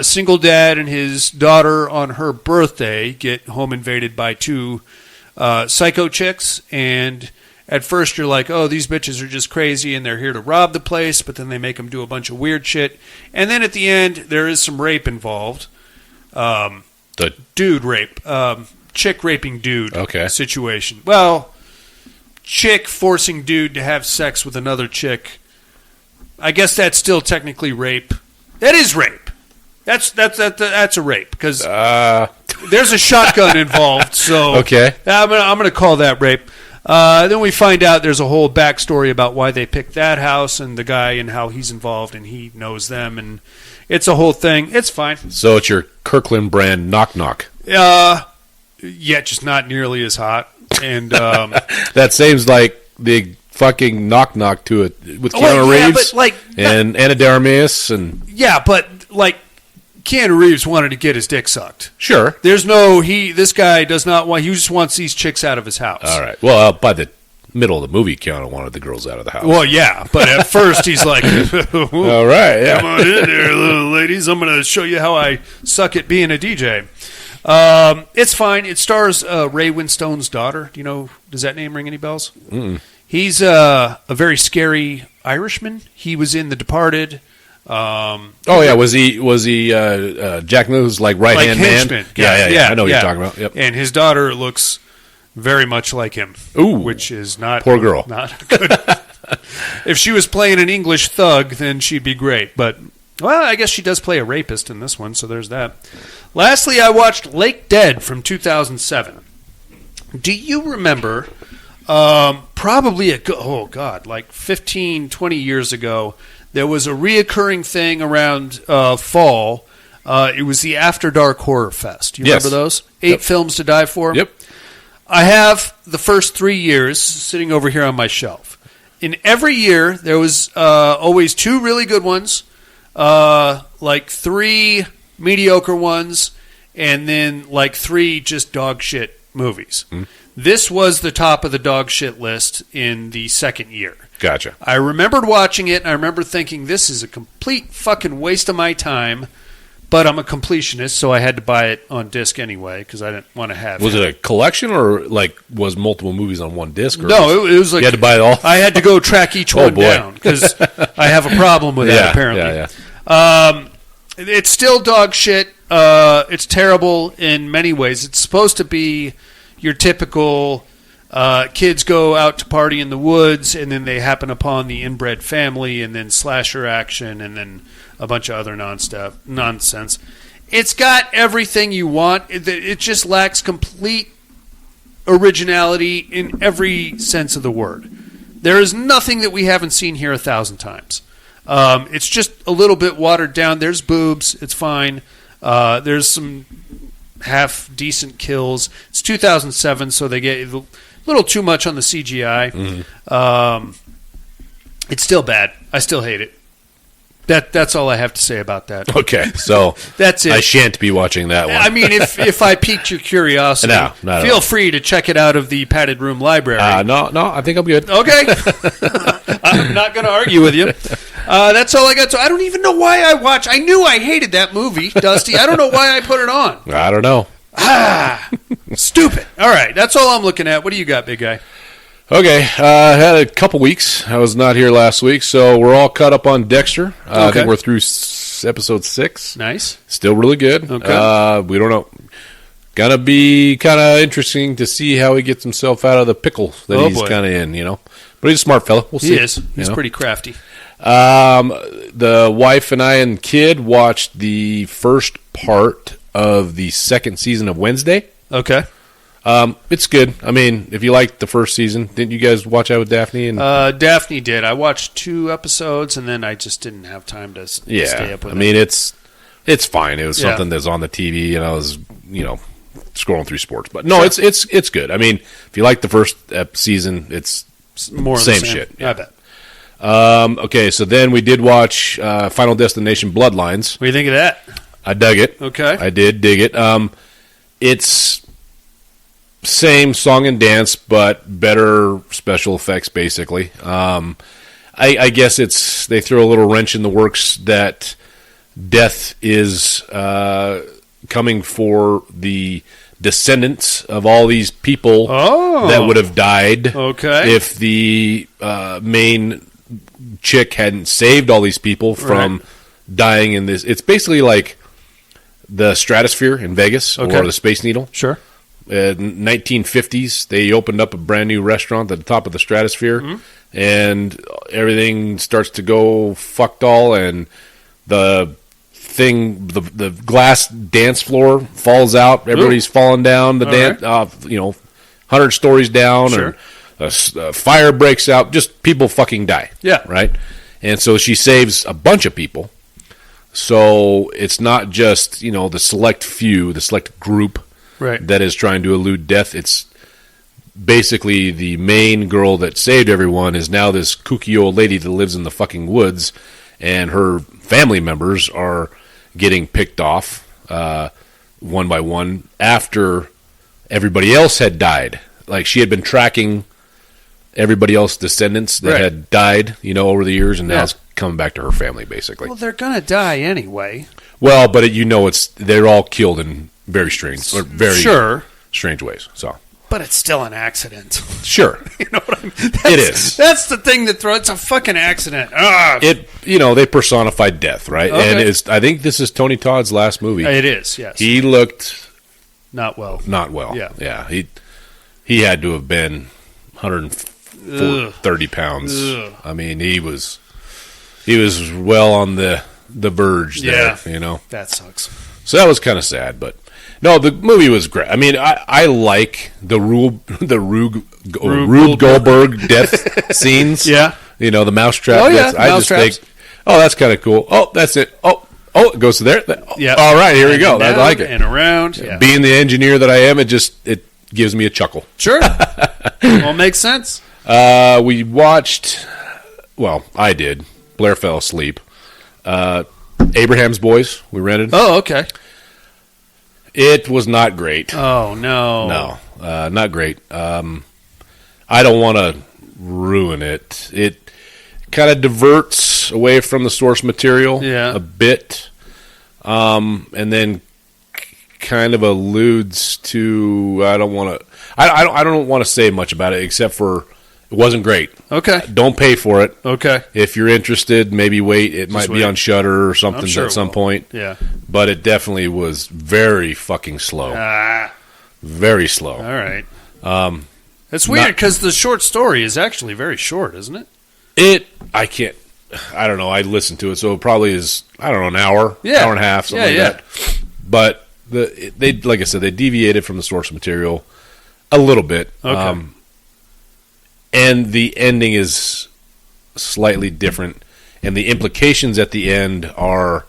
Single dad and his daughter on her birthday get home invaded by two psycho chicks, and at first you're like, oh, these bitches are just crazy and they're here to rob the place, but then they make them do a bunch of weird shit. And then at the end, there is some rape involved. The dude rape. Chick raping dude situation. Well, chick forcing dude to have sex with another chick. I guess that's still technically rape. That is rape. That's a rape because there's a shotgun involved. So I'm gonna call that rape. Then we find out there's a whole backstory about why they picked that house and the guy and how he's involved and he knows them, and it's a whole thing. It's fine. So it's your Kirkland brand Knock Knock. Yeah, just not nearly as hot. And that seems like the fucking Knock Knock to it with Keanu Reeves and Anna de Armas and but like Keanu Reeves wanted to get his dick sucked. Sure. There's no this guy does not want. He just wants these chicks out of his house. All right. Well, by the middle of the movie, Keanu wanted the girls out of the house. Well, yeah, but at first he's like, all right, yeah. Come on in there, little ladies. I'm going to show you how I suck at being a DJ. It's fine. It stars Ray Winstone's daughter. Do you know? Does that name ring any bells? Mm-mm. He's a very scary Irishman. He was in The Departed. Was he Jack Nicholson's like right hand man? Yeah. I know what you're talking about. Yep. And his daughter looks very much like him. Ooh, which is not poor girl. Not good. If she was playing an English thug, then she'd be great. But well, I guess she does play a rapist in this one, so there's that. Lastly, I watched Lake Dead from 2007. Do you remember? Probably like 15, 20 years ago. There was a reoccurring thing around fall. It was the After Dark Horror Fest. You remember those? 8 films to die for? Yep. I have the first 3 years sitting over here on my shelf. In every year, there was always 2 really good ones, like 3 mediocre ones, and then like 3 just dog shit movies. Mm. This was the top of the dog shit list in the second year. Gotcha. I remembered watching it, and I remember thinking, this is a complete fucking waste of my time, but I'm a completionist, so I had to buy it on disc anyway, because I didn't want to have Was it a collection, or like was multiple movies on one disc? Or no, it was like... You had to buy it all? I had to go track each one down, because I have a problem with that, apparently. Yeah. It's still dog shit. It's terrible in many ways. It's supposed to be your typical... kids go out to party in the woods, and then they happen upon the inbred family, and then slasher action, and then a bunch of other nonsense. It's got everything you want. It just lacks complete originality in every sense of the word. There is nothing that we haven't seen here 1,000 times. It's just a little bit watered down. There's boobs. It's fine. There's some half-decent kills. It's 2007, so they get... a little too much on the CGI. Mm-hmm. It's still bad. I still hate it. That's all I have to say about that. Okay, so that's it. I shan't be watching that one. I mean, if I piqued your curiosity, feel free to check it out of the Padded Room Library. No, I think I'm good. Okay. I'm not going to argue with you. That's all I got. So I don't even know why I watched. I knew I hated that movie, Dusty. I don't know why I put it on. I don't know. Stupid. All right, that's all I'm looking at. What do you got, big guy? Okay, I had a couple weeks. I was not here last week, so we're all caught up on Dexter. I think we're through episode 6. Nice. Still really good. Okay. We don't know. Gonna be kind of interesting to see how he gets himself out of the pickle that he's kind of in, But he's a smart fella. We'll see. He is. He's pretty crafty. The wife and I and kid watched the first part of the second season of Wednesday. Okay. It's good. I mean, if you liked the first season, didn't you guys watch that with Daphne? And Daphne did. I watched 2 episodes, and then I just didn't have time to stay up with it. I mean, it's fine. It was something that's on the TV, and I was, scrolling through sports. But no, it's good. I mean, if you like the first season, it's more same shit. Yeah. I bet. Okay, so then we did watch Final Destination Bloodlines. What do you think of that? I dug it. Okay. I did dig it. It's same song and dance, but better special effects, basically. I guess they throw a little wrench in the works that death is coming for the descendants of all these people that would have died if the main chick hadn't saved all these people from dying in this. It's basically like the Stratosphere in Vegas or the Space Needle. Sure. In 1950s, they opened up a brand new restaurant at the top of the Stratosphere, and everything starts to go fucked all, and the glass dance floor falls out. Everybody's falling down the dance, 100 stories down, and a fire breaks out. Just people fucking die. Yeah. Right? And so she saves a bunch of people. So it's not just, the select few, the select group that is trying to elude death. It's basically the main girl that saved everyone is now this kooky old lady that lives in the fucking woods, and her family members are getting picked off one by one after everybody else had died. Like, she had been tracking everybody else's descendants that had died, over the years, and now it's coming back to her family, basically. Well, they're going to die anyway. Well, but they're all killed in very strange strange ways. So, but it's still an accident. Sure, you know what I mean. It is. That's the thing that throws. It's a fucking accident. They personified death, right? Okay. And I think this is Tony Todd's last movie. It is. Yes. He looked not well. Yeah. He had to have been 130 pounds. Ugh. I mean, he was well on the verge there. That sucks. So that was kind of sad, but no, the movie was great. I mean, I like the Rube Goldberg death scenes. Yeah, the mousetrap. Oh yeah, I just think, that's kind of cool. Oh, that's it. Oh, it goes to there. Yeah. All right, here we go. I like it. And around. Yeah. Being the engineer that I am, it gives me a chuckle. Sure. Well, makes sense. We watched. Well, I did. Blair fell asleep. Abraham's Boys. We rented. Oh, okay. It was not great. Oh no. No, not great. I don't want to ruin it. It kind of diverts away from the source material a bit, and then kind of alludes to. I don't want to say much about it except for it wasn't great. Okay. Don't pay for it. Okay. If you're interested, maybe wait. It might be on Shudder or something at some point. Yeah. But it definitely was very fucking slow. Very slow. All right. It's weird because the short story is actually very short, isn't it? I don't know. I listened to it, so it probably is, I don't know, an hour, hour and a half, something like that. But they, like I said, they deviated from the source material a little bit. Okay. And the ending is slightly different. And the implications at the end are...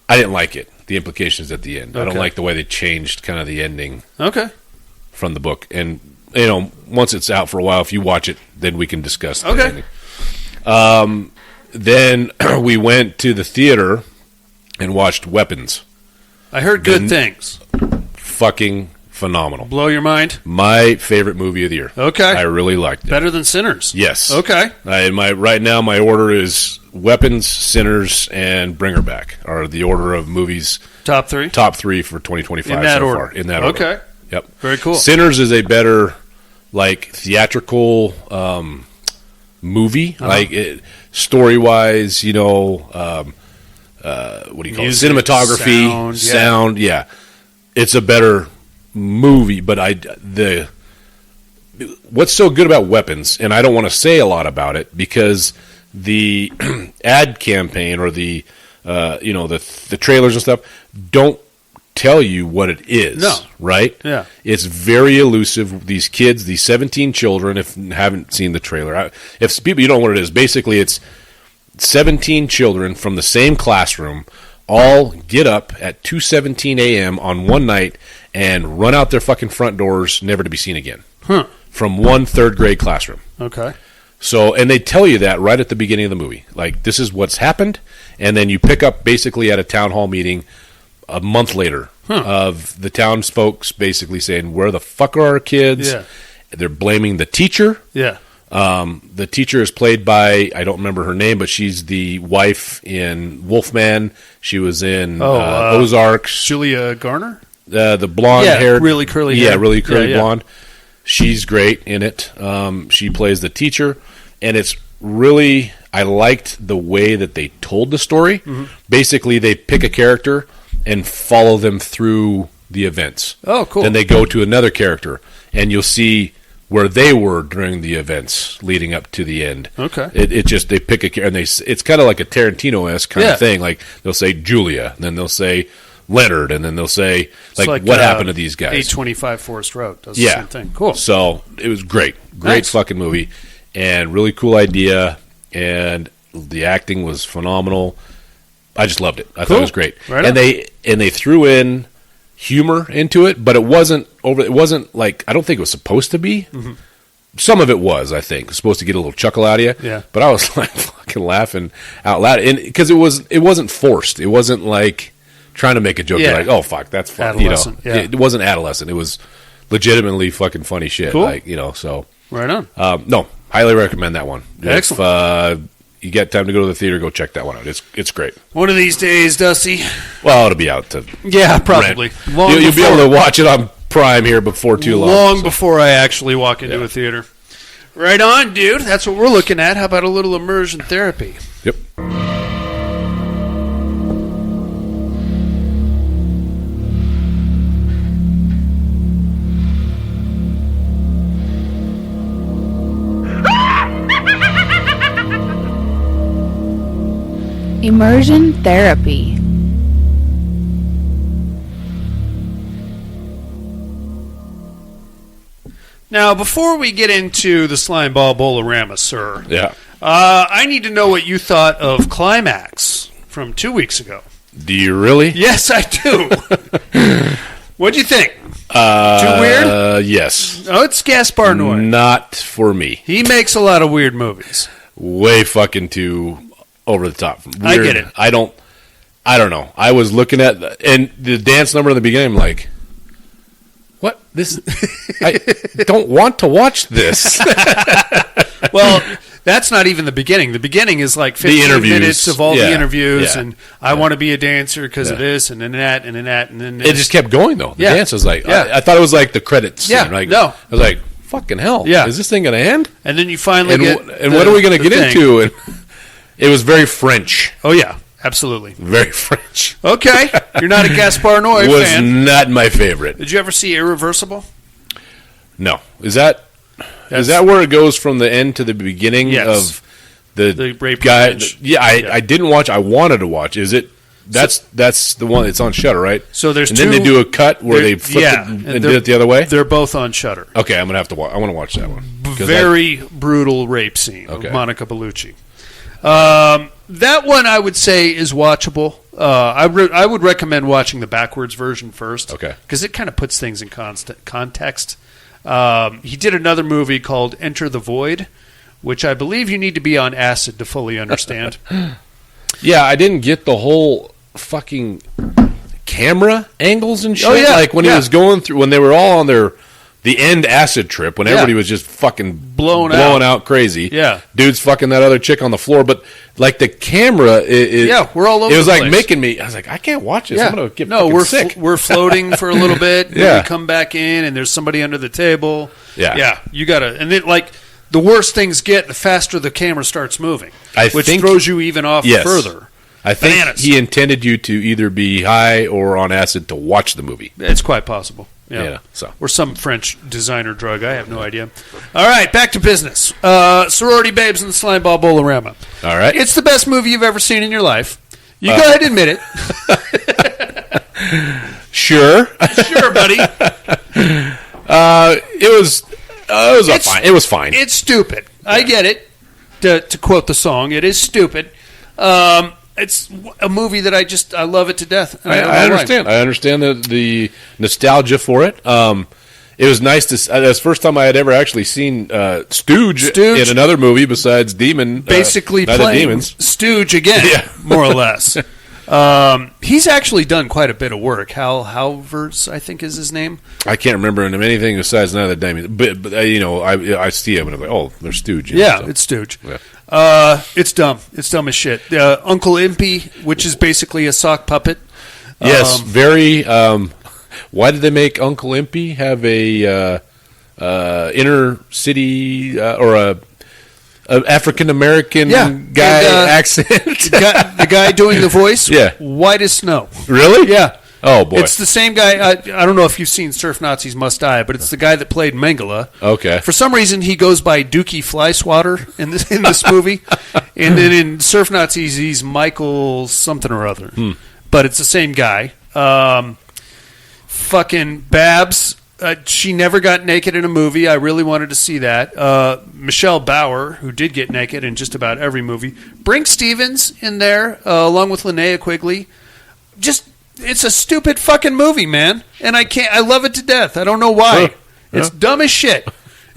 I didn't like it, the implications at the end. I don't like the way they changed kind of the ending from the book. And, once it's out for a while, if you watch it, then we can discuss the ending. Then we went to the theater and watched Weapons. I heard good things. Fucking phenomenal. Blow your mind? My favorite movie of the year. Okay. I really liked it. Better than Sinners? Yes. Okay. Right now, my order is Weapons, Sinners, and Bring Her Back are the order of movies. Top three? Top three for 2025 in that so order. far. In that order. Okay. Yep. Very cool. Sinners is a better, theatrical movie. Story-wise, what do you call Music, it? Cinematography, sound. Yeah. It's a better movie, but what's so good about Weapons, and I don't want to say a lot about it because the ad campaign or the trailers and stuff don't tell you what it is. No. Right? Yeah. It's very elusive. These kids, these 17 children, if you haven't seen the trailer, if people, you don't know what it is, basically it's 17 children from the same classroom all get up at 2:17 a.m. on one night and run out their fucking front doors, never to be seen again. From one third grade classroom. Okay. So, and they tell you that right at the beginning of the movie. Like, this is what's happened, and then you pick up basically at a town hall meeting a month later of the townsfolk basically saying, where the fuck are our kids? Yeah. They're blaming the teacher. Yeah. The teacher is played by, I don't remember her name, but she's the wife in Wolfman. She was in Ozarks. Julia Garner? The blonde-haired. Really curly hair. hair. Yeah, really curly Yeah. blonde. She's great in it. She plays the teacher, and it's really, I liked the way that they told the story. Mm-hmm. Basically, they pick a character and follow them through the events. Oh, cool. Then they go to another character, and you'll see where they were during the events leading up to the end. Okay. It just, they pick a character, and it's kind of like a Tarantino-esque kind of thing. Like, they'll say Julia, and then they'll say Leonard, and then they'll say, like what happened to these guys? 825 Forest Road does the same thing. Cool. So, it was great. Great fucking movie, and really cool idea, and the acting was phenomenal. I just loved it. I thought it was great. Right and they threw in humor into it, but it wasn't like, I don't think it was supposed to be. Mm-hmm. Some of it was, I think, supposed to get a little chuckle out of you. Yeah. But I was like fucking laughing out loud, and because it wasn't forced. It wasn't like trying to make a joke. Yeah. You're like, oh fuck, that's funny. Adolescent, yeah. It wasn't adolescent. It was legitimately fucking funny shit. Cool. Like, so right on. No, highly recommend that one. Excellent. If you get time to go to the theater, go check that one out. It's great. One of these days, Dusty. Well, it'll be out to probably. You'll be able to watch it on Prime here before too long. Long before I actually walk into a theater. Right on, dude. That's what we're looking at. How about a little immersion therapy? Yep. Immersion therapy. Now, before we get into the Slime Ball Bolorama, sir, Yeah. I need to know what you thought of Climax from 2 weeks ago. Do you really? Yes, I do. What'd you think? Too weird? Yes. Oh, it's Gaspar Noé. Not for me. He makes a lot of weird movies. Way fucking too over the top. Weird. I get it. I don't know. I was looking at and the dance number in the beginning. I'm like, what? This? I don't want to watch this. Well, that's not even the beginning. The beginning is like 15 minutes of all the interviews, and I want to be a dancer because of this, and then that, and then that, and then this. It just kept going though. The dance was like, I thought it was like the credits. Yeah, scene. Like, no. I was like, fucking hell. Yeah. Is this thing going to end? And then you finally and what are we going to get into? And it was very French. Oh yeah, absolutely. Very French. Okay, you're not a Gaspar Noé fan. Was not my favorite. Did you ever see Irreversible? No. Is that where it goes from the end to the beginning of the rape guy? revenge? I didn't watch. I wanted to watch. Is it? That's the one. It's on Shudder, right? So there's then they do a cut where they flip it and did it the other way. They're both on Shudder. Okay, I'm gonna have to watch. I want to watch that one. Very brutal rape scene of Monica Bellucci. That one I would say is watchable. I would recommend watching the backwards version first. Okay, because it kind of puts things in context. He did another movie called Enter the Void, which I believe you need to be on acid to fully understand. Yeah, I didn't get the whole fucking camera angles and shit. Oh, yeah, Like when he was going through, when they were all on the end acid trip, when everybody was just fucking blowing out crazy. Yeah. Dude's fucking that other chick on the floor. But like the camera, we're all over. It was the like place. making me. I was like, I can't watch this. Yeah. I'm gonna get we're sick. We're floating for a little bit. Yeah. And we come back in, and there's somebody under the table. Yeah. You gotta, and then like the worse things get, the faster the camera starts moving, which think- throws you even off further. I think Bananas. he intended you to either be high or on acid to watch the movie. It's quite possible. Yeah. So Or some French designer drug. I have no idea. All right, back to business. Sorority Babes and the Slimeball Bolorama. All right. It's the best movie you've ever seen in your life. You go ahead and admit it. Sure. Sure, buddy. It was fine. It's stupid. I get it. To quote the song, it is stupid. It's a movie that I love it to death. And I understand. I understand the nostalgia for it. It was nice to. That's the first time I had ever actually seen Stooge in another movie besides Demon. Basically Night of playing Demons. Stooge again, more or less. He's actually done quite a bit of work. Hal Halvers, I think, is his name. I can't remember him anything besides Night of the Demons. But I see him and I'm like, oh, there's Stooge. It's Stooge. Yeah. It's dumb. It's dumb as shit. Uncle Impy, which is basically a sock puppet. Yes, very. Why did they make Uncle Impy have a inner city or a African American guy accent? The guy doing the voice, white as snow. Really? Yeah. Oh boy, it's the same guy. I don't know if you've seen Surf Nazis Must Die, but it's the guy that played Mengele. Okay. For some reason, he goes by Dookie Flyswatter in this movie, and then in Surf Nazis, he's Michael something or other. But it's the same guy. Fucking Babs. She never got naked in a movie. I really wanted to see that. Michelle Bauer, who did get naked in just about every movie. Brink Stevens in there, along with Linnea Quigley. It's a stupid fucking movie, man. And I love it to death. I don't know why. It's dumb as shit.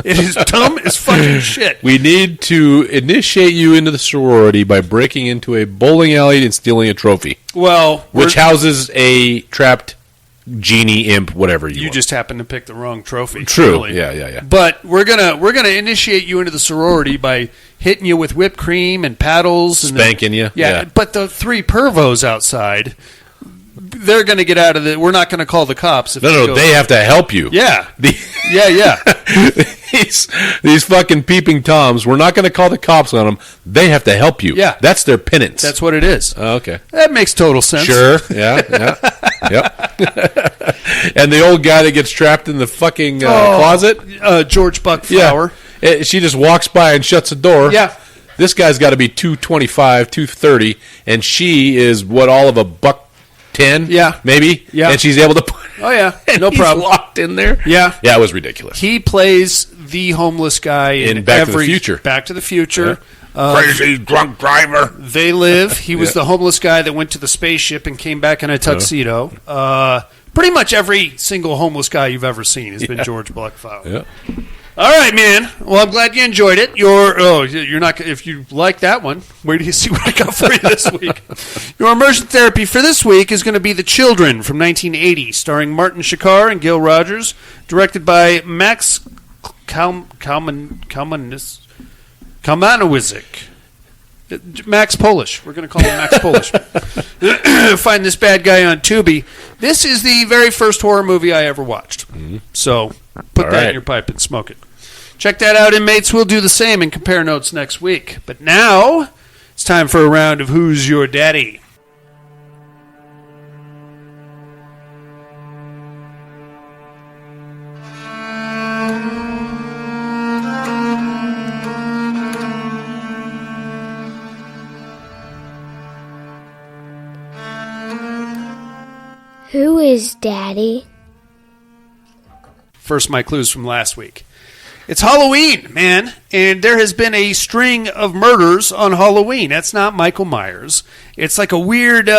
It is dumb as fucking shit. We need to initiate you into the sorority by breaking into a bowling alley and stealing a trophy. Well, which houses a trapped genie, imp, whatever you want. just happen to pick the wrong trophy. True. Really. Yeah. But we're gonna initiate you into the sorority by hitting you with whipped cream and paddles and spanking you. Yeah. But the three pervos outside, they're going to get out of it. We're not going to call the cops. They have to help you. Yeah. These fucking peeping Toms, we're not going to call the cops on them. They have to help you. Yeah. That's their penance. That's what it is. Oh, okay. That makes total sense. Sure. Yeah. Yep. And the old guy that gets trapped in the fucking closet? George Buckflower. Yeah. She just walks by and shuts the door. Yeah. This guy's got to be 225, 230, and she is all of a $110? Yeah. Maybe? Yeah. And she's able to Oh, yeah. and No he's problem. locked in there? Yeah. Yeah, it was ridiculous. He plays the homeless guy in Back to the Future. Back to the Future. Yeah. Crazy drunk driver. They Live. He was the homeless guy that went to the spaceship and came back in a tuxedo. Pretty much every single homeless guy you've ever seen has been George Buckflower. Yeah. All right, man. Well, I'm glad you enjoyed it. You're not. If you like that one, where do you see what I got for you this week? Your immersion therapy for this week is going to be The Children from 1980, starring Martin Shakar and Gil Rogers, directed by Max Kalmanowiczek. Max Polish. We're going to call him Max Polish. Find this bad guy on Tubi. This is the very first horror movie I ever watched. Mm-hmm. So put that in your pipe and smoke it. Check that out, inmates. We'll do the same and compare notes next week. But now it's time for a round of Who's Your Daddy? Who is Daddy? First, my clues from last week. It's Halloween, man, and there has been a string of murders on Halloween. That's not Michael Myers. It's like a weird,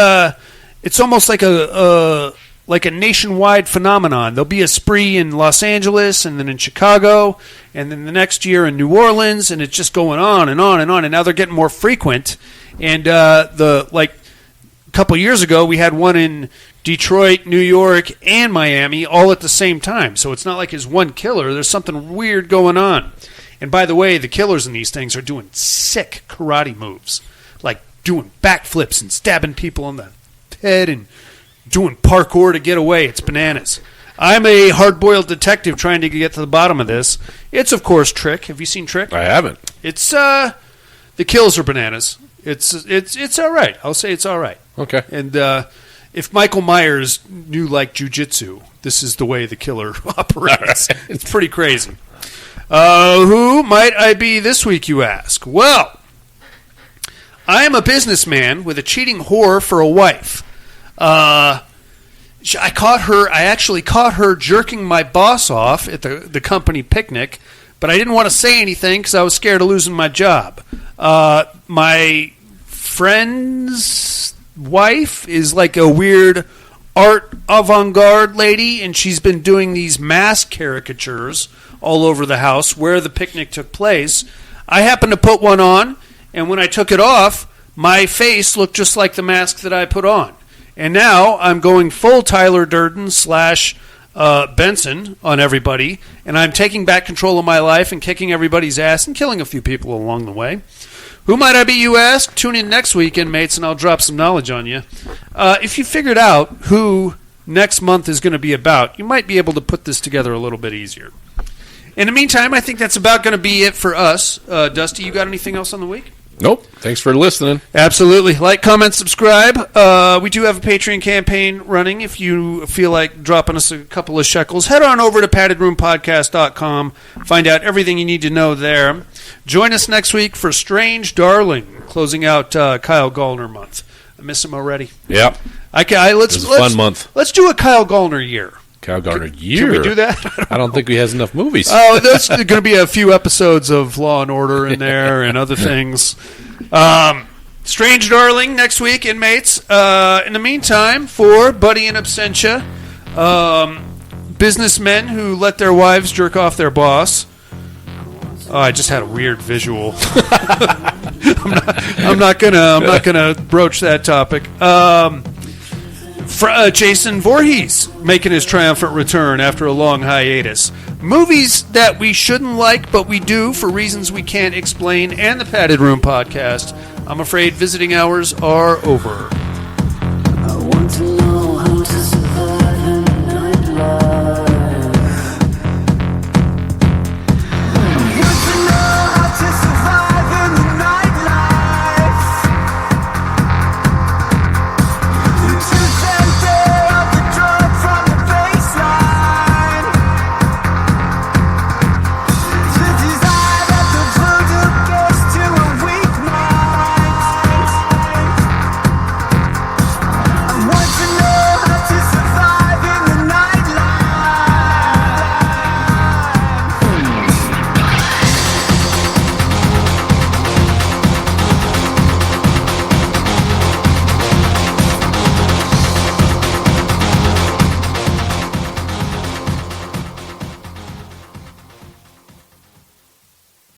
it's almost like a like a nationwide phenomenon. There'll be a spree in Los Angeles, and then in Chicago, and then the next year in New Orleans, and it's just going on and on and on. And now they're getting more frequent. And a couple years ago, we had one in Detroit, New York, and Miami all at the same time. So it's not like it's one killer. There's something weird going on. And by the way, the killers in these things are doing sick karate moves, like doing backflips and stabbing people on the head and doing parkour to get away. It's bananas. I'm a hard-boiled detective trying to get to the bottom of this. It's, of course, Trick. Have you seen Trick? I haven't. It's the kills are bananas. It's all right. I'll say it's all right. Okay. And if Michael Myers knew like jiu-jitsu, this is the way the killer operates. Right. It's pretty crazy. Who might I be this week, you ask? Well, I am a businessman with a cheating whore for a wife. I actually caught her jerking my boss off at the company picnic, but I didn't want to say anything because I was scared of losing my job. My friend's wife is like a weird art avant-garde lady, and she's been doing these mask caricatures all over the house where the picnic took place. I happened to put one on, and when I took it off, my face looked just like the mask that I put on. And now I'm going full Tyler Durden / Benson on everybody, and I'm taking back control of my life and kicking everybody's ass and killing a few people along the way. Who might I be, you ask? Tune in next week, inmates, and I'll drop some knowledge on you. If you figured out who next month is going to be about, you might be able to put this together a little bit easier. In the meantime, I think that's about going to be it for us. Dusty, you got anything else on the week? Nope. Thanks for listening. Absolutely. Like, comment, subscribe. We do have a Patreon campaign running. If you feel like dropping us a couple of shekels, head on over to paddedroompodcast.com. Find out everything you need to know there. Join us next week for Strange Darling, closing out Kyle Gallner month. I miss him already. Yep. Let's fun month. Let's do a Kyle Gallner year. Kyle Gallner year? Can we do that? I don't think he has enough movies. Oh, there's going to be a few episodes of Law and Order in there and other things. Strange Darling next week, inmates. In the meantime, for Buddy and Absentia, businessmen who let their wives jerk off their boss. Oh, I just had a weird visual. I'm not gonna broach that topic. Jason Voorhees making his triumphant return after a long hiatus. Movies that we shouldn't like, but we do for reasons we can't explain, and the Padded Room Podcast. I'm afraid visiting hours are over.